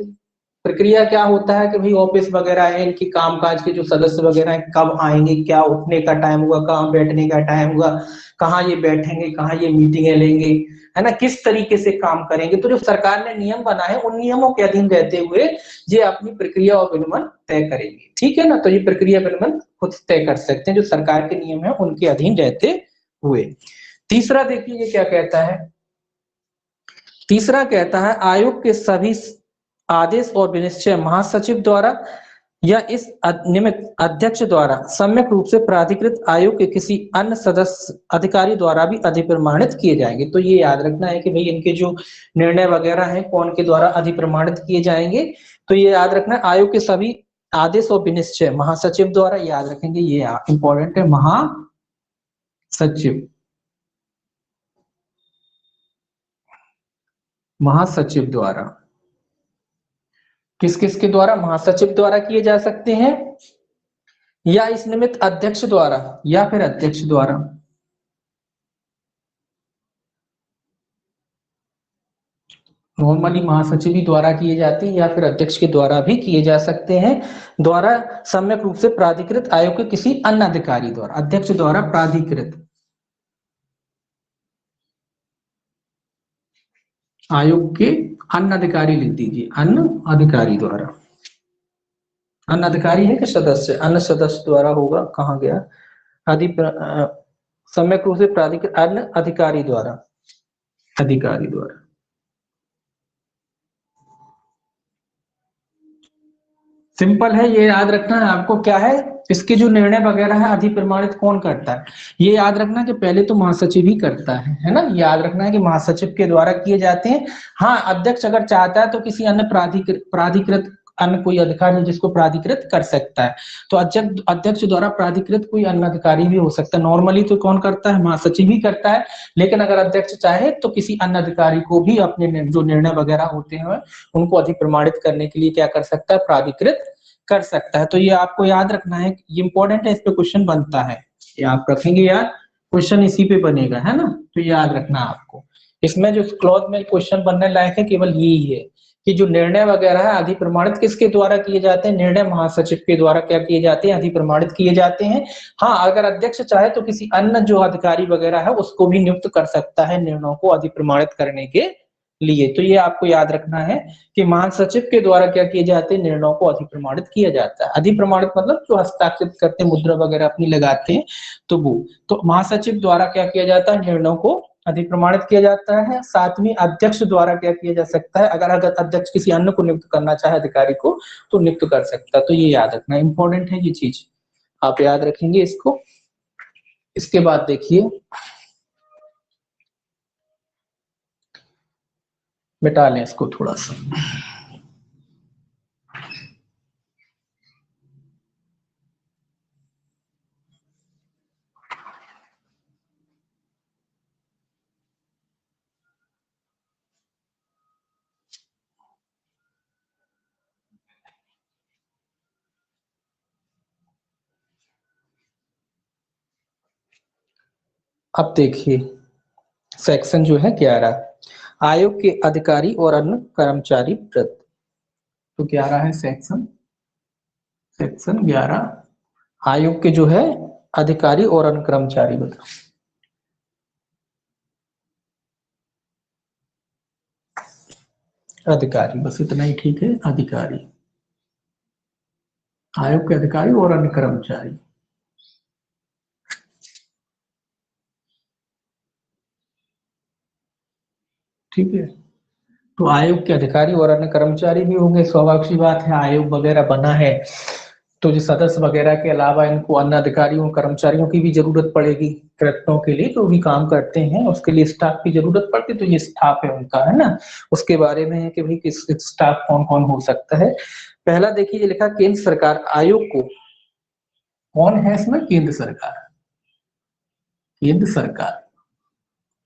प्रक्रिया क्या होता है कि भाई ऑफिस वगैरह है, इनकी कामकाज के जो सदस्य वगैरह हैं कब आएंगे, क्या उठने का टाइम होगा, कहाँ बैठने का टाइम होगा, कहाँ ये बैठेंगे, कहाँ ये मीटिंगें लेंगे, है ना, किस तरीके से काम करेंगे। तो जो सरकार ने नियम बनाए उन नियमों के अधीन रहते हुए ये अपनी प्रक्रिया और विनियमन तय करेंगे, ठीक है ना। तो ये प्रक्रिया विनियमन खुद तय कर सकते हैं, जो सरकार के नियम है उनके अधीन रहते हुए। तीसरा देखिए ये क्या कहता है, तीसरा कहता है आयोग के सभी आदेश और विनिश्चय महासचिव द्वारा या इस नियमित अध्यक्ष द्वारा सम्यक रूप से प्राधिकृत आयोग के किसी अन्य सदस्य अधिकारी द्वारा भी अधिप्रमाणित किए जाएंगे। तो ये याद रखना है कि भाई इनके जो निर्णय वगैरह हैं कौन के द्वारा अधिप्रमाणित किए जाएंगे। तो ये याद रखना है आयोग के सभी आदेश और विनिश्चय महासचिव द्वारा, याद रखेंगे, ये इंपॉर्टेंट है, महासचिव, महासचिव द्वारा। किस किस के द्वारा, महासचिव द्वारा किए जा सकते हैं या इस निमित्त अध्यक्ष द्वारा या फिर अध्यक्ष द्वारा। नॉर्मली महासचिव ही द्वारा किए जाते हैं या फिर अध्यक्ष के द्वारा भी किए जा सकते हैं। द्वारा सम्यक रूप से प्राधिकृत आयोग के किसी अन्य अधिकारी द्वारा, अध्यक्ष द्वारा प्राधिकृत आयोग के अन्य अधिकारी लिख दीजिए, अन्य अधिकारी द्वारा। अन्य अधिकारी है कि सदस्य, अन्य सदस्य द्वारा होगा, कहाँ गया, सम्यक रूप से प्राधिकृत अन्य अधिकारी द्वारा, अधिकारी द्वारा। सिंपल है, ये याद रखना है आपको। क्या है, इसके जो निर्णय वगैरह है अधिप्रमाणित कौन करता है, ये याद रखना कि पहले तो महासचिव ही करता है ना। याद रखना है कि महासचिव के द्वारा किए जाते हैं। हाँ, अध्यक्ष अगर चाहता है तो किसी अन्य प्राधिकृत अन्य कोई अधिकारी जिसको प्राधिकृत कर सकता है। तो अध्यक्ष द्वारा प्राधिकृत कोई अन्य अधिकारी भी हो सकता है। नॉर्मली तो कौन करता है, महासचिव ही करता है, लेकिन अगर अध्यक्ष चाहे तो किसी अन्य अधिकारी को भी अपने जो निर्णय वगैरह होते हैं उनको अधिप्रमाणित करने के लिए क्या कर सकता है, प्राधिकृत कर सकता है। तो ये आपको याद रखना है, ये इंपॉर्टेंट है, इस पे क्वेश्चन बनता है, ये आप रखेंगे यार, क्वेश्चन इसी पे बनेगा, है ना। तो याद रखना आपको, इसमें जो क्लॉज में क्वेश्चन बनने लायक है केवल यही है कि जो निर्णय वगैरह है अधिप्रमाणित किसके द्वारा किए जाते हैं, निर्णय महासचिव के द्वारा क्या किए जाते हैं, अधिप्रमाणित किए जाते हैं। हाँ, अगर अध्यक्ष चाहे तो किसी अन्य जो अधिकारी वगैरह है उसको भी नियुक्त कर सकता है निर्णयों को अधिप्रमाणित करने के लिए। तो ये आपको याद रखना है कि महासचिव के द्वारा क्या किए जाते हैं, निर्णयों को अधिप्रमाणित किया जाता है। अधिप्रमाणित मतलब जो हस्ताक्षरित करते हैं, मुद्रा वगैरह अपनी लगाते हैं, तो वो, तो महासचिव द्वारा क्या किया जाता है, निर्णयों को अधिप्रमाणित किया जाता है। सातवीं, अध्यक्ष द्वारा क्या किया जा सकता है, अगर अध्यक्ष किसी अन्य को नियुक्त करना चाहे अधिकारी को तो नियुक्त कर सकता है। तो ये याद रखना इंपॉर्टेंट है, ये चीज आप याद रखेंगे इसको। इसके बाद देखिए, मिटा लें इसको थोड़ा सा। अब देखिए सेक्शन जो है 11, आयोग के अधिकारी और अन्य कर्मचारी वृत्त। तो 11 है सेक्शन, सेक्शन 11 आयोग के जो है अधिकारी और अन्य कर्मचारी वृत्त। अधिकारी, बस इतना ही ठीक है, अधिकारी, आयोग के अधिकारी और अन्य कर्मचारी। ठीक है, तो आयोग के अधिकारी और अन्य कर्मचारी भी होंगे, स्वाभाविक सी बात है, आयोग वगैरह बना है तो जो सदस्य वगैरह के अलावा इनको अन्य अधिकारियों कर्मचारियों की भी जरूरत पड़ेगी कृत्यों के लिए, जो भी काम करते हैं उसके लिए स्टाफ की जरूरत पड़ती है। तो ये स्टाफ है उनका, है ना। उसके बारे में है कि भाई किस स्टाफ कौन कौन हो सकता है। पहला देखिए लिखा, केंद्र सरकार आयोग को, कौन है इसमें, केंद्र सरकार, केंद्र सरकार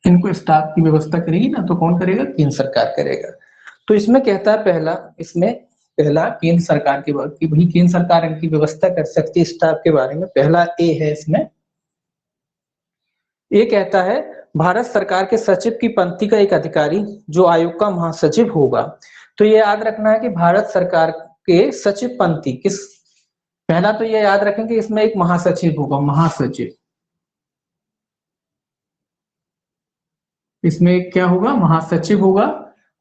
इनको स्टाफ की व्यवस्था करेगी ना, तो कौन करेगा, केंद्र सरकार करेगा। तो इसमें कहता है पहला, इसमें पहला केंद्र सरकार के बारे की, भाई केंद्र सरकार इनकी व्यवस्था कर सकती है स्टाफ के बारे में। पहला ए है इसमें, ये कहता है भारत सरकार के सचिव की पंक्ति का एक अधिकारी जो आयोग का महासचिव होगा। तो ये याद रखना है कि भारत सरकार के सचिव पंक्ति किस, पहला तो ये याद रखेंगे इसमें एक महासचिव होगा, महासचिव, इसमें क्या होगा, महासचिव होगा।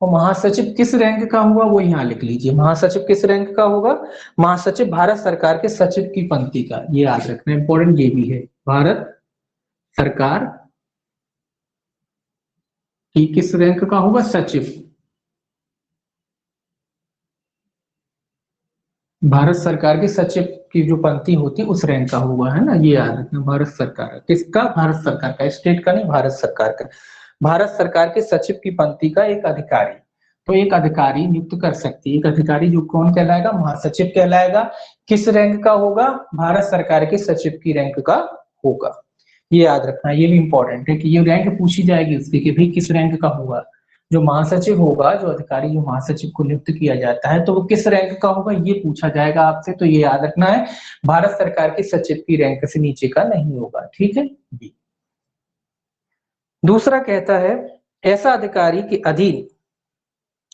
और महासचिव किस रैंक का होगा वो यहाँ लिख लीजिए, महासचिव किस रैंक का होगा, महासचिव भारत सरकार के सचिव की पंक्ति का, ये याद रखना इंपॉर्टेंट ये भी है, भारत सरकार की किस रैंक का होगा, सचिव, भारत सरकार के सचिव की जो पंक्ति होती है उस रैंक का होगा, है ना, ये याद रखना, भारत सरकार किसका, भारत सरकार का, स्टेट का नहीं, भारत सरकार का, भारत सरकार के सचिव की पंक्ति का एक अधिकारी। तो एक अधिकारी नियुक्त कर सकती है, एक अधिकारी जो कौन कहलाएगा, महासचिव कहलाएगा, किस रैंक का होगा, भारत सरकार के सचिव की रैंक का होगा। ये याद रखना, ये भी इंपॉर्टेंट है कि ये रैंक पूछी जाएगी उसकी कि भाई किस रैंक का होगा, जो महासचिव होगा, जो अधिकारी जो महासचिव को नियुक्त किया जाता है तो वो किस रैंक का होगा ये पूछा जाएगा आपसे, तो ये याद रखना है, भारत सरकार के सचिव की रैंक से नीचे का नहीं होगा, ठीक है। बी दूसरा कहता है ऐसा अधिकारी के अधीन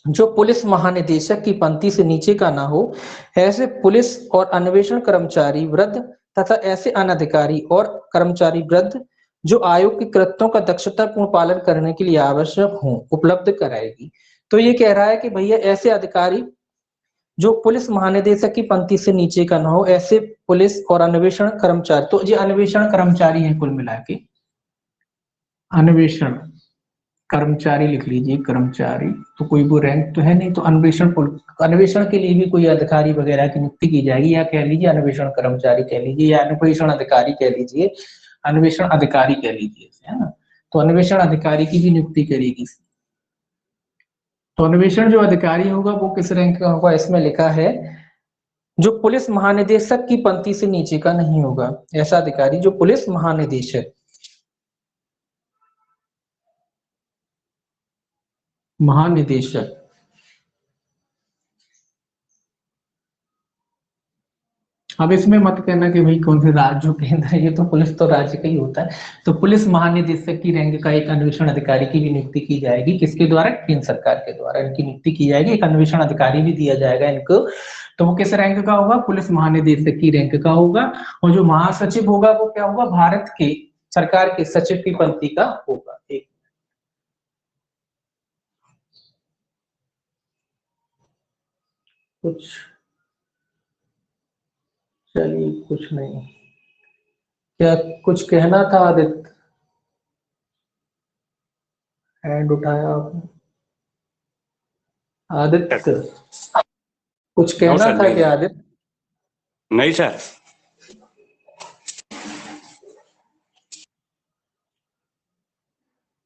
जो पुलिस महानिदेशक की पंक्ति से नीचे का ना हो, ऐसे पुलिस और अन्वेषण कर्मचारी वृद्ध तथा ऐसे अनधिकारी और कर्मचारी वृद्ध जो आयोग के कृत्यों का दक्षतापूर्ण पालन करने के लिए आवश्यक हो उपलब्ध कराएगी। तो ये कह रहा है कि भैया ऐसे अधिकारी जो पुलिस महानिदेशक की पंक्ति से नीचे का ना हो, ऐसे पुलिस और अन्वेषण कर्मचारी, तो ये अन्वेषण कर्मचारी है कुल मिला के, अन्वेषण कर्मचारी लिख लीजिए, कर्मचारी तो कोई वो रैंक तो है नहीं, तो अन्वेषण के लिए भी कोई अधिकारी वगैरह की नियुक्ति की जाएगी, या कह लीजिए अन्वेषण कर्मचारी कह लीजिए, या अन्वेषण अधिकारी कह लीजिए, अन्वेषण अधिकारी कह लीजिए, है ना, तो अन्वेषण अधिकारी की भी नियुक्ति करेगी। तो अन्वेषण जो अधिकारी होगा वो किस रैंक का होगा, इसमें लिखा है जो पुलिस महानिदेशक की पंक्ति से नीचे का नहीं होगा, ऐसा अधिकारी जो पुलिस महानिदेशक महानिदेशक अब इसमें मत कहना कि भाई कौन से राज्य केंद्र है, ये तो पुलिस तो राज्य का ही होता है। तो पुलिस महानिदेशक की रैंक का एक अन्वेषण अधिकारी की भी नियुक्ति की जाएगी, किसके द्वारा, केंद्र सरकार के द्वारा इनकी नियुक्ति की जाएगी, एक अन्वेषण अधिकारी भी दिया जाएगा इनको, तो वो किस रैंक का होगा, पुलिस महानिदेशक की रैंक का होगा। और जो महासचिव होगा वो क्या होगा, भारत के सरकार के सचिव की पंक्ति का होगा। एक कुछ चलिए कुछ नहीं, क्या कुछ कहना था आदित्य, हैंड उठाया आपने, आदित्य कुछ कहना सर, था नहीं क्या आदित्य? नहीं सर।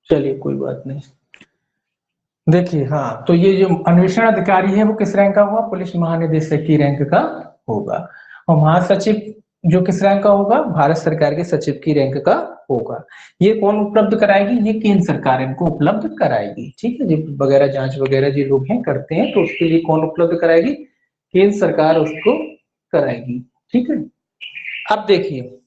चलिए कोई बात नहीं। देखिए हाँ, तो ये जो अन्वेषण अधिकारी है वो किस रैंक का होगा, पुलिस महानिदेशक की रैंक का होगा। और महासचिव जो किस रैंक का होगा, भारत सरकार के सचिव की रैंक का होगा। ये कौन उपलब्ध कराएगी, ये केंद्र सरकार इनको उपलब्ध कराएगी, ठीक है जी, वगैरह जांच वगैरह जो लोग हैं करते हैं तो उसके लिए कौन उपलब्ध कराएगी, केंद्र सरकार उसको कराएगी, ठीक है। अब देखिए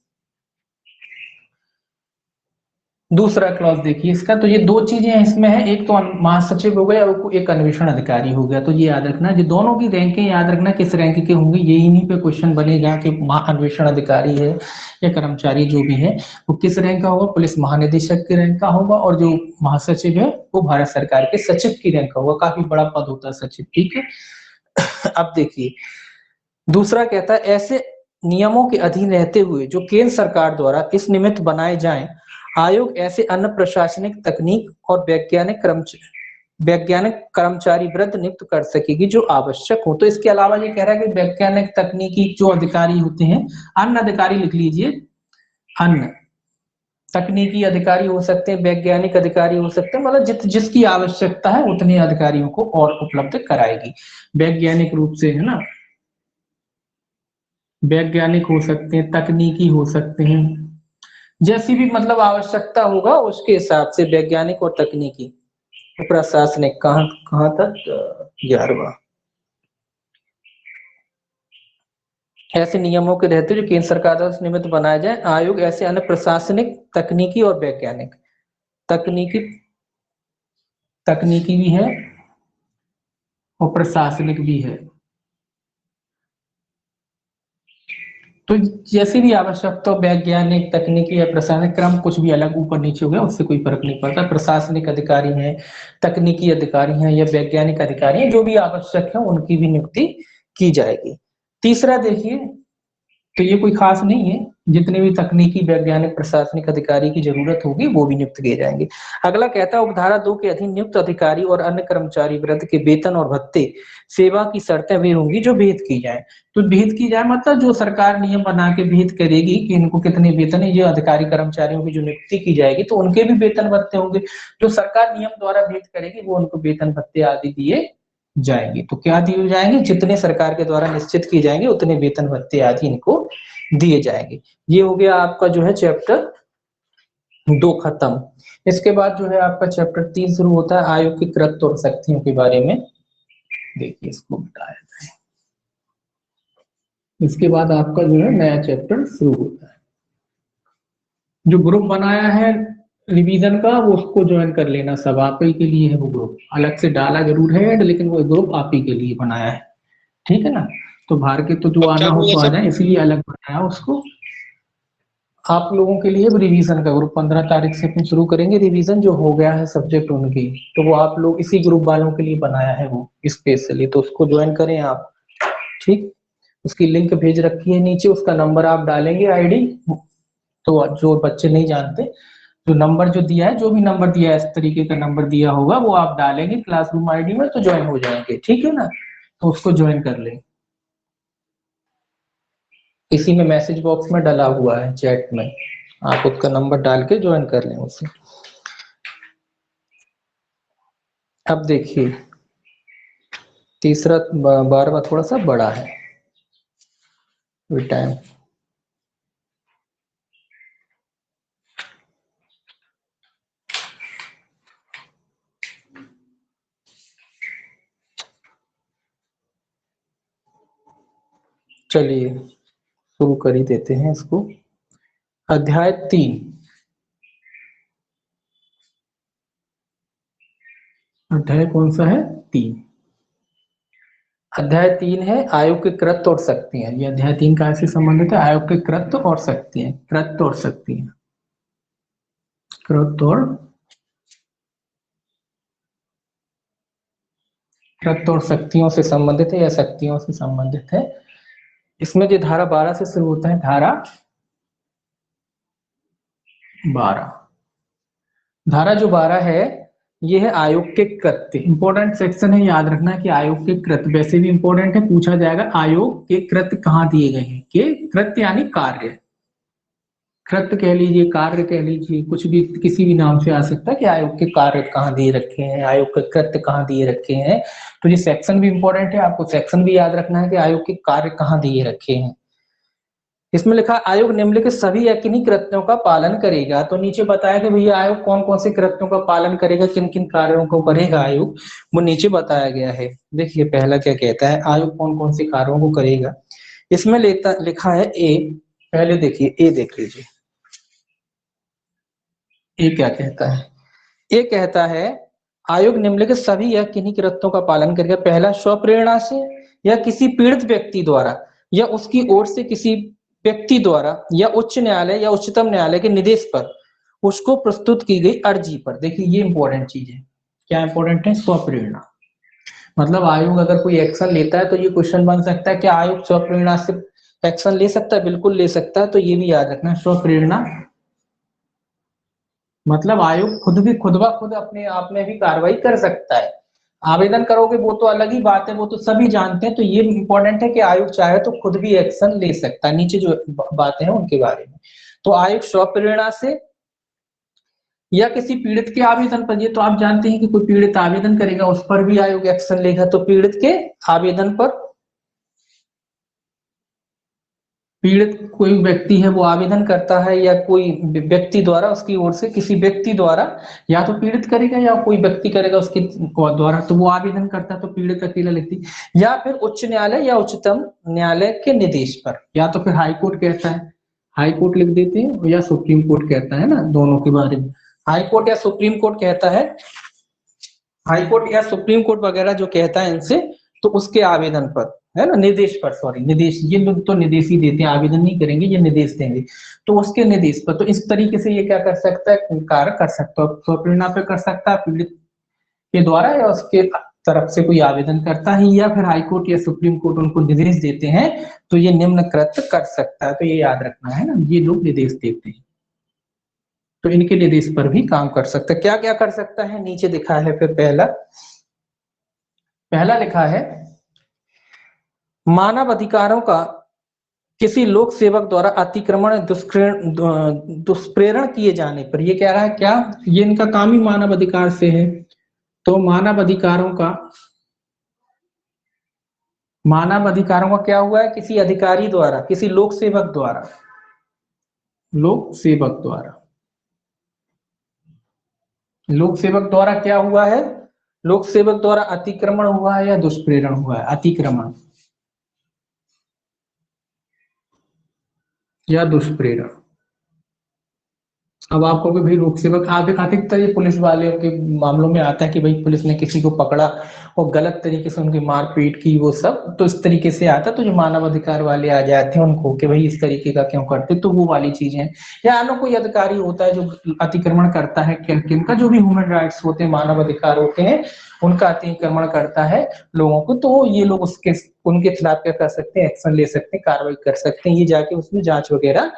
दूसरा क्लॉज देखिए इसका, तो ये दो चीजें इसमें है, एक तो महासचिव हो गया और एक अन्वेषण अधिकारी हो गया, तो ये याद रखना, जो दोनों की रैंकें याद रखना किस रैंक के होंगे, ये इन्हीं पे क्वेश्चन बनेगा कि अन्वेषण अधिकारी है या कर्मचारी जो भी है वो किस रैंक का होगा, पुलिस महानिदेशक के रैंक का होगा, और जो महासचिव है वो भारत सरकार के सचिव की रैंक का होगा, काफी बड़ा पद होता है सचिव, ठीक है। अब देखिए दूसरा कहता है ऐसे नियमों के अधीन रहते हुए जो केंद्र सरकार द्वारा इस निमित्त बनाए जाएं, आयोग ऐसे अन्य प्रशासनिक तकनीक और वैज्ञानिक कर्मचारी वृद्ध नियुक्त कर सकेगी जो आवश्यक हो। तो इसके अलावा ये कह रहा है कि वैज्ञानिक तकनीकी जो अधिकारी होते हैं, अन्य अधिकारी लिख लीजिए, अन्य तकनीकी अधिकारी हो सकते हैं, वैज्ञानिक अधिकारी हो सकते हैं, मतलब जिसकी आवश्यकता है उतने अधिकारियों को और उपलब्ध कराएगी, वैज्ञानिक रूप से, है ना, वैज्ञानिक हो सकते हैं, तकनीकी हो सकते हैं, जैसी भी मतलब आवश्यकता होगा उसके हिसाब से वैज्ञानिक और तकनीकी प्रशासनिक कहाँ कहाँ तक 11वां, ऐसे नियमों के रहते जो केंद्र सरकार द्वारा निमित्त बनाए जाए, आयोग ऐसे अन्य प्रशासनिक तकनीकी और वैज्ञानिक तकनीकी भी है और प्रशासनिक भी है, तो जैसी भी आवश्यकता वैज्ञानिक तकनीकी या प्रशासनिक क्रम कुछ भी अलग ऊपर नीचे हो गया उससे कोई फर्क नहीं पड़ता। प्रशासनिक अधिकारी हैं, तकनीकी अधिकारी हैं या वैज्ञानिक अधिकारी हैं, जो भी आवश्यक है उनकी भी नियुक्ति की जाएगी। तीसरा देखिए, तो ये कोई खास नहीं है, जितने भी तकनीकी वैज्ञानिक प्रशासनिक अधिकारी की जरूरत होगी वो भी नियुक्त किए जाएंगे। अगला कहता है उपधारा 2 के अधीन नियुक्त अधिकारी और अन्य कर्मचारी वृत्त के वेतन और भत्ते सेवा की शर्तें वे होंगी जो भेद की जाए। तो भेद की जाए मतलब जो सरकार नियम बना के भेद करेगी कि इनको कितने वेतन है, ये अधिकारी कर्मचारियों की जो नियुक्ति की जाएगी तो उनके भी वेतन भत्ते होंगे। जो सरकार नियम द्वारा भेद करेगी वो उनको वेतन भत्ते आदि दिए जाएंगे। तो क्या दिए जाएंगे, जितने सरकार के द्वारा निश्चित किए जाएंगे उतने वेतन भत्ते आदि इनको दिए जाएंगे। ये हो गया आपका जो है चैप्टर 2 खत्म। इसके बाद जो है आपका चैप्टर 3 शुरू होता है, आयोग की कृत्य और शक्तियों के बारे में। देखिए इसको बताया जाए, इसके बाद आपका जो है नया चैप्टर शुरू होता है। जो ग्रुप बनाया है रिवीजन का वो उसको ज्वाइन कर लेना, सब आप ही के लिए है। वो ग्रुप अलग से डाला जरूर है लेकिन वो ग्रुप आप ही के लिए बनाया है, ठीक है ना। तो बाहर के तो जो आना हो तो आ जाए, इसलिए अलग बनाया उसको आप लोगों के लिए। रिवीजन का ग्रुप 15 तारीख से अपन शुरू करेंगे, रिवीजन जो हो गया है सब्जेक्ट उनकी, तो वो आप लोग इसी ग्रुप वालों के लिए बनाया है वो स्पेशली, तो उसको ज्वाइन करें आप, ठीक। उसकी लिंक भेज रखी है नीचे, उसका नंबर आप डालेंगे आईडी। तो जो बच्चे नहीं जानते, जो नंबर जो दिया है, जो भी नंबर दिया है इस तरीके का नंबर दिया होगा वो आप डालेंगे क्लासरूम आईडी में तो ज्वाइन हो जाएंगे, ठीक है ना। तो उसको ज्वाइन कर लें, इसी में मैसेज बॉक्स में डाला हुआ है चैट में, आप उसका नंबर डाल के ज्वाइन कर लें उसे। अब देखिए तीसरा 12वां थोड़ा सा बड़ा है टाइम। चलिए शुरू कर ही देते हैं इसको। अध्याय 3, अध्याय कौन सा है, 3। अध्याय 3 है आयोग के कृत्य और शक्तियां। ये अध्याय 3 का से संबंधित है, आयोग के कृत्य और शक्तियां, कृत्य और शक्तियां, कृत्य और शक्तियों से संबंधित है या शक्तियों से संबंधित है। इसमें जो धारा 12 से शुरू होता है, धारा 12, धारा जो 12 है ये है आयोग के कृत्य। इंपॉर्टेंट सेक्शन है, याद रखना कि आयोग के कृत्य वैसे भी इंपॉर्टेंट है, पूछा जाएगा आयोग के कृत्य कहाँ दिए गए हैं। के कृत्य यानी कार्य, कृत्य कह लीजिए, कार्य कह लीजिए, कुछ भी किसी भी नाम से आ सकता है कि आयोग के कार्य कहाँ दिए रखे हैं, आयोग के कृत्य कहाँ दिए रखे हैं। तो ये सेक्शन भी इंपॉर्टेंट है, आपको सेक्शन भी याद रखना है कि आयोग के कार्य कहाँ दिए रखे हैं। इसमें लिखा आयोग निम्नलिखित सभी या किन्हीं कृत्यों का पालन करेगा। तो नीचे बताया कि भैया आयोग कौन कौन से कृत्यों का पालन करेगा, किन किन कार्यों को करेगा आयोग, वो नीचे बताया गया है। देखिए पहला क्या कहता है, आयोग कौन कौन से कार्यों को करेगा। इसमें लिखा है ए, पहले देखिए ए देख लीजिए, ये क्या कहता है। ये कहता है आयोग निम्नलिखित सभी या किन्हीं कृत्यों का पालन करेगा। पहला, स्वप्रेरणा से या किसी पीड़ित व्यक्ति द्वारा या उसकी ओर से किसी व्यक्ति द्वारा या उच्च न्यायालय या उच्चतम न्यायालय के निर्देश पर उसको प्रस्तुत की गई अर्जी पर। देखिए ये इंपॉर्टेंट चीज है, क्या इंपॉर्टेंट है, स्वप्रेरणा। मतलब आयोग अगर कोई एक्शन लेता है तो ये क्वेश्चन बन सकता है कि आयोग स्वप्रेरणा से एक्शन ले सकता है, बिल्कुल ले सकता है। तो ये भी याद रखना, स्वप्रेरणा मतलब आयोग खुद भी खुद ब खुद अपने आप में भी कार्रवाई कर सकता है। आवेदन करोगे वो तो अलग ही बात है, वो तो सभी जानते हैं। तो ये इंपॉर्टेंट है कि आयोग चाहे तो खुद भी एक्शन ले सकता है, नीचे जो बातें हैं उनके बारे में। तो आयोग स्वप्रेरणा से या किसी पीड़ित के आवेदन पर, ये तो आप जानते हैं कि कोई पीड़ित आवेदन करेगा उस पर भी आयोग एक्शन लेगा। तो पीड़ित के आवेदन पर, पीड़ित कोई व्यक्ति है वो आवेदन करता है या कोई व्यक्ति द्वारा, उसकी ओर से किसी व्यक्ति द्वारा, या तो पीड़ित करेगा या कोई व्यक्ति करेगा उसके द्वारा, तो वो आवेदन करता है तो पीड़ित अकेला लिखती, या फिर उच्च न्यायालय या उच्चतम न्यायालय के निर्देश पर, या तो फिर हाई कोर्ट कहता है, हाई कोर्ट लिख देते हैं, या सुप्रीम कोर्ट कहता है ना, दोनों के बारे में। हाई कोर्ट या सुप्रीम कोर्ट कहता है, हाई कोर्ट या सुप्रीम कोर्ट वगैरह जो कहता है इनसे, तो उसके आवेदन पर है ना, निर्देश पर, सॉरी निर्देश, ये लोग तो निर्देश ही देते हैं, आवेदन नहीं करेंगे, ये निर्देश देंगे, तो उसके निर्देश पर, तो इस तरीके से ये क्या कर सकता है, कार्य कर सकता है, स्वप्रेरणा पे कर सकता है पीड़ित के द्वारा, या उसके तरफ से कोई आवेदन करता है, या फिर हाईकोर्ट या सुप्रीम कोर्ट उनको निर्देश देते हैं, तो ये निम्नकृत कर सकता है, तो ये याद रखना है ना, ये लोग निर्देश देते हैं, तो इनके निर्देश पर भी काम कर सकता है। क्या क्या कर सकता है, नीचे दिखा है, फिर पहला लिखा है, मानव अधिकारों का किसी लोक सेवक द्वारा अतिक्रमण दुष्प्रेरण किए जाने पर, ये कह रहा है क्या, ये इनका काम ही मानव अधिकार से है, तो मानव अधिकारों का क्या हुआ है, किसी अधिकारी द्वारा, किसी लोक सेवक द्वारा क्या हुआ है, लोक सेवक द्वारा अतिक्रमण हुआ है या दुष्प्रेरण हुआ है, अतिक्रमण या दुष्प्रेरण। अब आपको भी भाई लोक सेवक, अधिकतर ये पुलिस वाले के मामलों में आता है कि भाई पुलिस ने किसी को पकड़ा और गलत तरीके से उनकी मारपीट की, वो सब तो इस तरीके से आता, तो जो मानव अधिकार वाले आ जाते हैं उनको कि भाई इस तरीके का क्यों करते, तो वो वाली चीजें हैं। या अन्य कोई अधिकारी होता है जो अतिक्रमण करता है, किनका जो भी ह्यूमन राइट्स होते हैं, मानव अधिकार होते हैं, उनका अतिक्रमण करता है लोगों को, तो ये लोग उनके खिलाफ क्या कर सकते हैं, एक्शन ले सकते हैं, कार्रवाई कर सकते हैं, ये जाके उसमें जांच वगैरह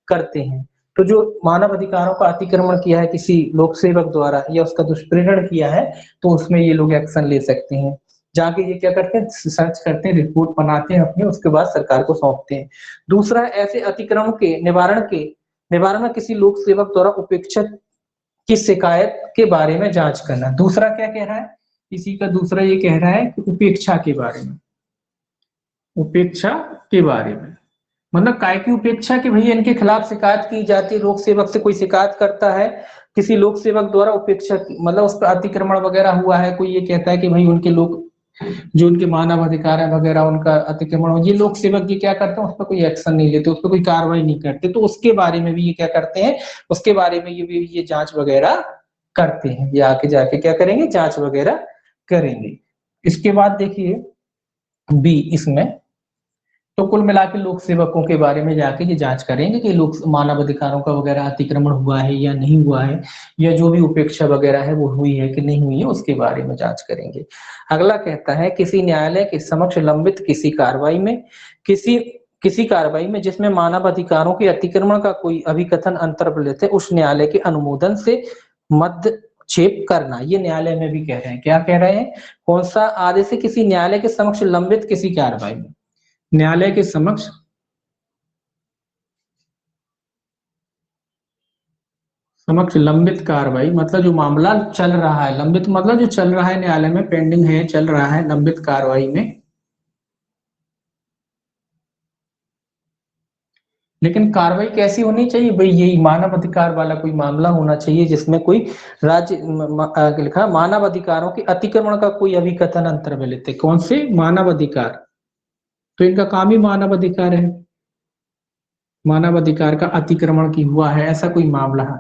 करते हैं। तो जो मानव अधिकारों का अतिक्रमण किया है किसी लोक सेवक द्वारा या उसका दुष्प्रेरण किया है, तो उसमें ये लोग एक्शन ले सकते हैं, जाके ये क्या करते हैं, सर्च करते हैं, रिपोर्ट बनाते हैं अपने, उसके बाद सरकार को सौंपते हैं। दूसरा, ऐसे अतिक्रमण के निवारण में किसी लोक सेवक द्वारा उपेक्षा की शिकायत के बारे में जांच करना। दूसरा क्या कह रहा है, इसी का दूसरा ये कह रहा है कि उपेक्षा के बारे में, मतलब काय की उपेक्षा, कि भैया इनके खिलाफ शिकायत की जाती है, लोक सेवक से कोई शिकायत करता है, किसी लोक सेवक द्वारा उपेक्षा, मतलब उस पर अतिक्रमण वगैरह हुआ है, कोई ये कहता है कि भाई उनके लोग जो उनके मानव अधिकार है वगैरह, उनका अतिक्रमण हो, ये लोक सेवक ये क्या करते हैं, उस पर कोई एक्शन नहीं लेते, उस पर कोई कार्रवाई नहीं करते, तो उसके बारे में भी ये क्या करते हैं, उसके बारे में ये जांच वगैरह करते हैं, ये आके जाके क्या करेंगे, जांच वगैरह करेंगे। इसके बाद देखिए बी, इसमें तो कुल मिला के लोक सेवकों के बारे में जाके ये जांच करेंगे कि लोक मानव अधिकारों का वगैरह अतिक्रमण हुआ है या नहीं हुआ है, या जो भी उपेक्षा वगैरह है वो हुई है कि नहीं हुई है, उसके बारे में जांच करेंगे। अगला कहता है, किसी न्यायालय के समक्ष लंबित किसी कार्रवाई में जिसमें मानव अधिकारों के अतिक्रमण का कोई अभिकथन अंतर्वलित है, उस न्यायालय के अनुमोदन से मध्यक्षेप करना। ये न्यायालय में भी कह रहे हैं, क्या कह रहे हैं, कौन सा आदेश है, किसी न्यायालय के समक्ष लंबित किसी कार्रवाई में, न्यायालय के समक्ष लंबित कार्रवाई, मतलब जो मामला चल रहा है, लंबित मतलब जो चल रहा है न्यायालय में, पेंडिंग है, चल रहा है, लंबित कार्रवाई में, लेकिन कार्रवाई कैसी होनी चाहिए भाई, यही मानव अधिकार वाला कोई मामला होना चाहिए जिसमें कोई राज्य लिखा मानव अधिकारों के अतिक्रमण का कोई अभिकथन अंतर्वलित है। कौन से, मानव अधिकार, तो इनका काम ही मानव अधिकार है, मानव अधिकार का अतिक्रमण की हुआ है, ऐसा कोई मामला है,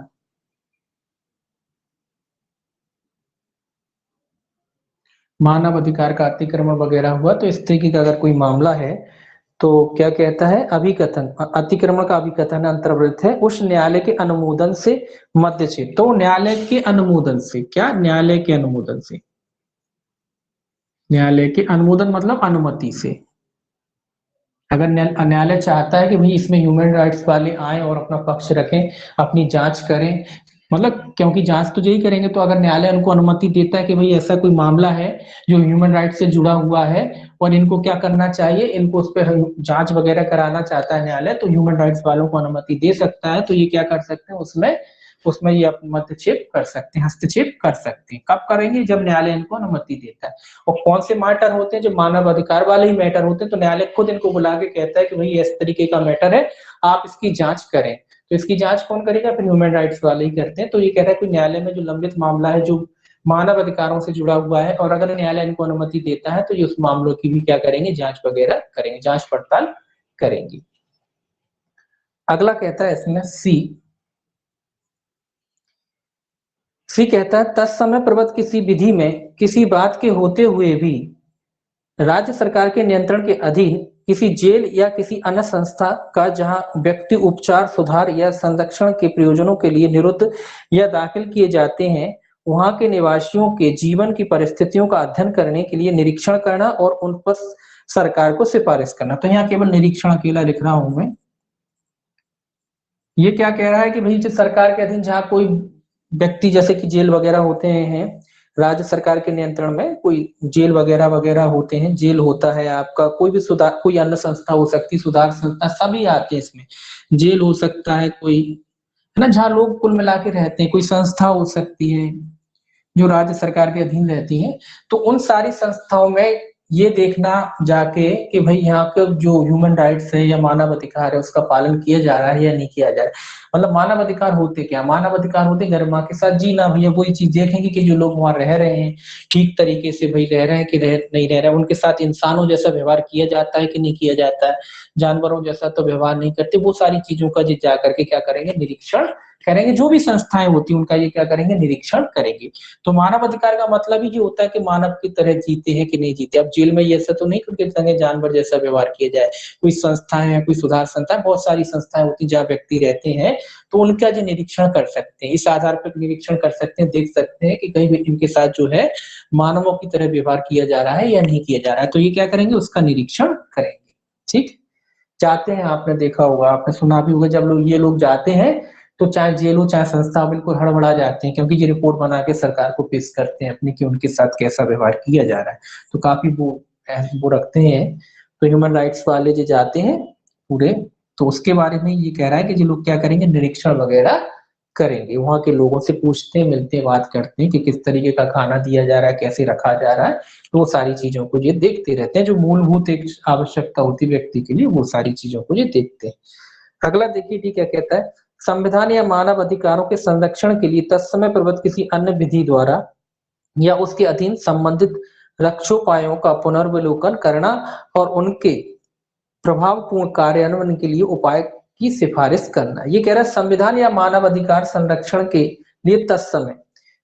मानव अधिकार का अतिक्रमण वगैरह हुआ, तो इस तरीके का अगर कोई मामला है तो क्या कहता है, अभिकथन, अतिक्रमण का अभिकथन अंतर्वृत्त है, उस न्यायालय के अनुमोदन से मध्यक्षेप, तो न्यायालय के अनुमोदन से, क्या, न्यायालय के अनुमोदन से, न्यायालय के अनुमोदन मतलब अनुमति से, अगर न्यायालय चाहता है कि भाई इसमें ह्यूमन राइट्स वाले आए और अपना पक्ष रखें, अपनी जांच करें, मतलब क्योंकि जांच तो यही करेंगे, तो अगर न्यायालय उनको अनुमति देता है कि भाई ऐसा कोई मामला है जो ह्यूमन राइट से जुड़ा हुआ है और इनको क्या करना चाहिए, इनको उस पर जांच वगैरह कराना चाहता है न्यायालय, तो ह्यूमन राइट्स वालों को अनुमति दे सकता है, तो ये क्या कर सकते हैं, उसमें ये मध्यक्षेप कर सकते हैं, हस्तक्षेप कर सकते हैं। कब करेंगे, जब न्यायालय इनको अनुमति देता है। और कौन से मैटर होते हैं, जो मानव अधिकार वाले ही मैटर होते हैं, तो न्यायालय खुद इनको बुला के कहता है कि भाई इस तरीके का मैटर है, आप इसकी जांच करें, तो इसकी जांच कौन करेगा, फिर ह्यूमन राइट्स वाले ही करते हैं। तो ये कह रहा है कि न्यायालय में जो लंबित मामला है जो मानव अधिकारों से जुड़ा हुआ है, और अगर न्यायालय इनको अनुमति देता है तो ये उस मामलों की भी क्या करेंगे, जांच वगैरह करेंगे, जांच पड़ताल करेंगे। अगला कहता है इसमें सी कहता है, तत्समय प्रबद्ध किसी विधि में किसी बात के होते हुए भी राज्य सरकार के नियंत्रण के अधीन किसी जेल या किसी अन्य संस्था का जहां व्यक्ति उपचार, सुधार या संरक्षण के प्रयोजनों के लिए निरुद्ध या दाखिल किए जाते हैं, वहां के निवासियों के जीवन की परिस्थितियों का अध्ययन करने के लिए निरीक्षण करना और उन पर सरकार को सिफारिश करना। तो यहाँ केवल निरीक्षण अकेला लिख रहा हूं मैं। ये क्या कह रहा है कि भाई जो सरकार के अधीन जहाँ कोई व्यक्ति, जैसे कि जेल वगैरह होते हैं, राज्य सरकार के नियंत्रण में कोई जेल वगैरह वगैरह होते हैं, जेल होता है आपका, कोई भी सुधार, कोई अन्य संस्था हो सकती, सुधार संस्था, सभी आते हैं इसमें। जेल हो सकता है कोई, है ना, जहाँ लोग कुल मिला के रहते हैं, कोई संस्था हो सकती है जो राज्य सरकार के अधीन रहती है। तो उन सारी संस्थाओं में ये देखना जाके कि भाई यहाँ के जो ह्यूमन राइट्स है या मानव अधिकार है उसका पालन किया जा रहा है या नहीं किया जा रहा है। मतलब मानव अधिकार होते क्या? मानव अधिकार होते गरिमा के साथ जीना। भैया वही चीज देखेंगे कि जो लोग वहां रह रहे हैं ठीक तरीके से भाई रह रहे हैं कि नहीं रह रहे हैं, उनके साथ इंसानों जैसा व्यवहार किया जाता है कि नहीं किया जाता है, जानवरों जैसा तो व्यवहार नहीं करते। वो सारी चीजों का जी जा करके क्या करेंगे, निरीक्षण करेंगे। जो भी संस्थाएं होती है उनका ये क्या करेंगे, निरीक्षण करेंगे। तो मानव अधिकार का मतलब ही ये होता है कि मानव की तरह जीते हैं कि नहीं जीते। अब जेल में ये ऐसा तो नहीं करके संगे जानवर जैसा व्यवहार किया जाए। कोई संस्थाएं है, कोई सुधार संस्था, बहुत सारी संस्थाएं होती जहाँ व्यक्ति रहते हैं, तो उनका जो निरीक्षण कर सकते हैं, इस आधार पर निरीक्षण कर सकते हैं, देख सकते हैं कि कहीं भी इनके साथ जो है मानवों की तरह व्यवहार किया जा रहा है या नहीं किया जा रहा है। तो ये क्या करेंगे, उसका निरीक्षण करेंगे। ठीक, जाते हैं, आपने देखा होगा, आपने सुना भी होगा, जब लोग ये लोग जाते हैं तो चाहे जेल हो चाहे संस्था, बिल्कुल हड़बड़ा जाते हैं, क्योंकि ये रिपोर्ट बना के सरकार को पेश करते हैं अपनी कि उनके साथ कैसा व्यवहार किया जा रहा है। तो काफी वो रखते हैं। तो ह्यूमन राइट्स वाले जो जाते हैं पूरे, तो उसके बारे में ये कह रहा है कि जो लोग क्या करेंगे, निरीक्षण वगैरह करेंगे, वहां के लोगों से पूछते हैं, मिलते हैं, बात करते हैं कि किस तरीके का खाना दिया जा रहा है, कैसे रखा जा रहा है। तो वो सारी चीजों को ये देखते रहते हैं, जो मूलभूत एक आवश्यकता होती है व्यक्ति के लिए, वो सारी चीजों को ये देखते हैं। अगला देखिए ठीक क्या कहता है, संविधान या मानव अधिकारों के संरक्षण के लिए तत्समय प्रबद्ध किसी अन्य विधि द्वारा या उसके अधीन संबंधित रक्षोपायों का पुनर्विलोकन करना और उनके प्रभावपूर्ण कार्यान्वयन के लिए उपाय की सिफारिश करना। ये कह रहा है संविधान या मानव अधिकार संरक्षण के लिए तत्समय,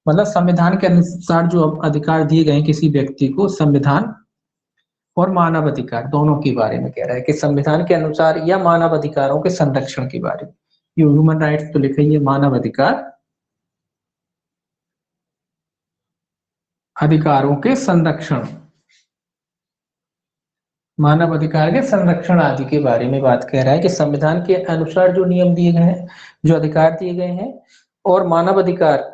मतलब संविधान के अनुसार जो अधिकार दिए गए किसी व्यक्ति को, संविधान और मानव अधिकार दोनों के बारे में कह रहा है कि संविधान के अनुसार या मानव अधिकारों के संरक्षण के बारे में। ये ह्यूमन राइट्स तो लिखा ही है, मानव अधिकार, अधिकारों के संरक्षण, मानव अधिकार के संरक्षण आदि के बारे में बात कह रहा है कि संविधान के अनुसार जो नियम दिए गए हैं, जो अधिकार दिए गए हैं, और मानव अधिकार,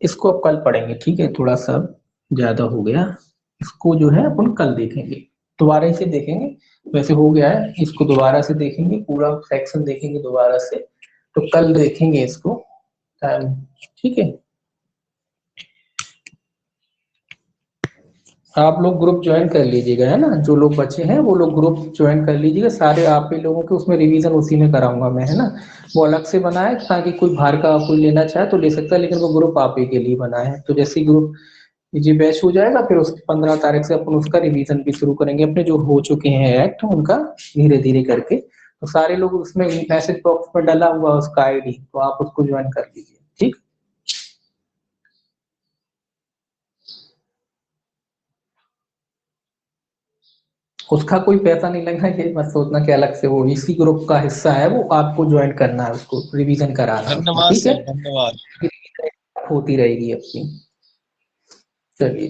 इसको अब कल पढ़ेंगे, ठीक है, थोड़ा सा ज्यादा हो गया, इसको जो है अपन कल देखेंगे, दोबारा इसे देखेंगे। वैसे हो गया है, इसको दोबारा से देखेंगे, पूरा सेक्शन देखेंगे दोबारा से, तो कल देखेंगे इसको, ठीक है। आप लोग ग्रुप ज्वाइन कर लीजिएगा, है ना, जो लोग बचे हैं वो लोग ग्रुप ज्वाइन कर लीजिएगा, सारे आप ही लोगों के, उसमें रिवीजन उसी में कराऊंगा मैं, है ना। वो अलग से बना है ताकि कोई बाहर का कोई लेना चाहे तो ले सकता है, लेकिन वो ग्रुप आप ही के लिए बना है। तो जैसे ग्रुप ये बैच हो जाएगा, फिर उसकी 15 तारीख से अपन उसका रिवीजन भी शुरू करेंगे, अपने जो हो चुके हैं एक्ट उनका धीरे धीरे करके। तो सारे लोग उसमें मैसेज बॉक्स पर डला हुआ उसका आईडी, तो आप उसको ज्वाइन कर लीजिए, ठीक। उसका कोई पैसा नहीं लगना, ये मत सोचना कि अलग से, वो इसी ग्रुप का हिस्सा है, वो आपको ज्वाइन करना है, उसको रिवीजन कराना है, धन्यवाद ठीक है। सर, धन्यवाद। होती रहेगी अपनी, चलिए।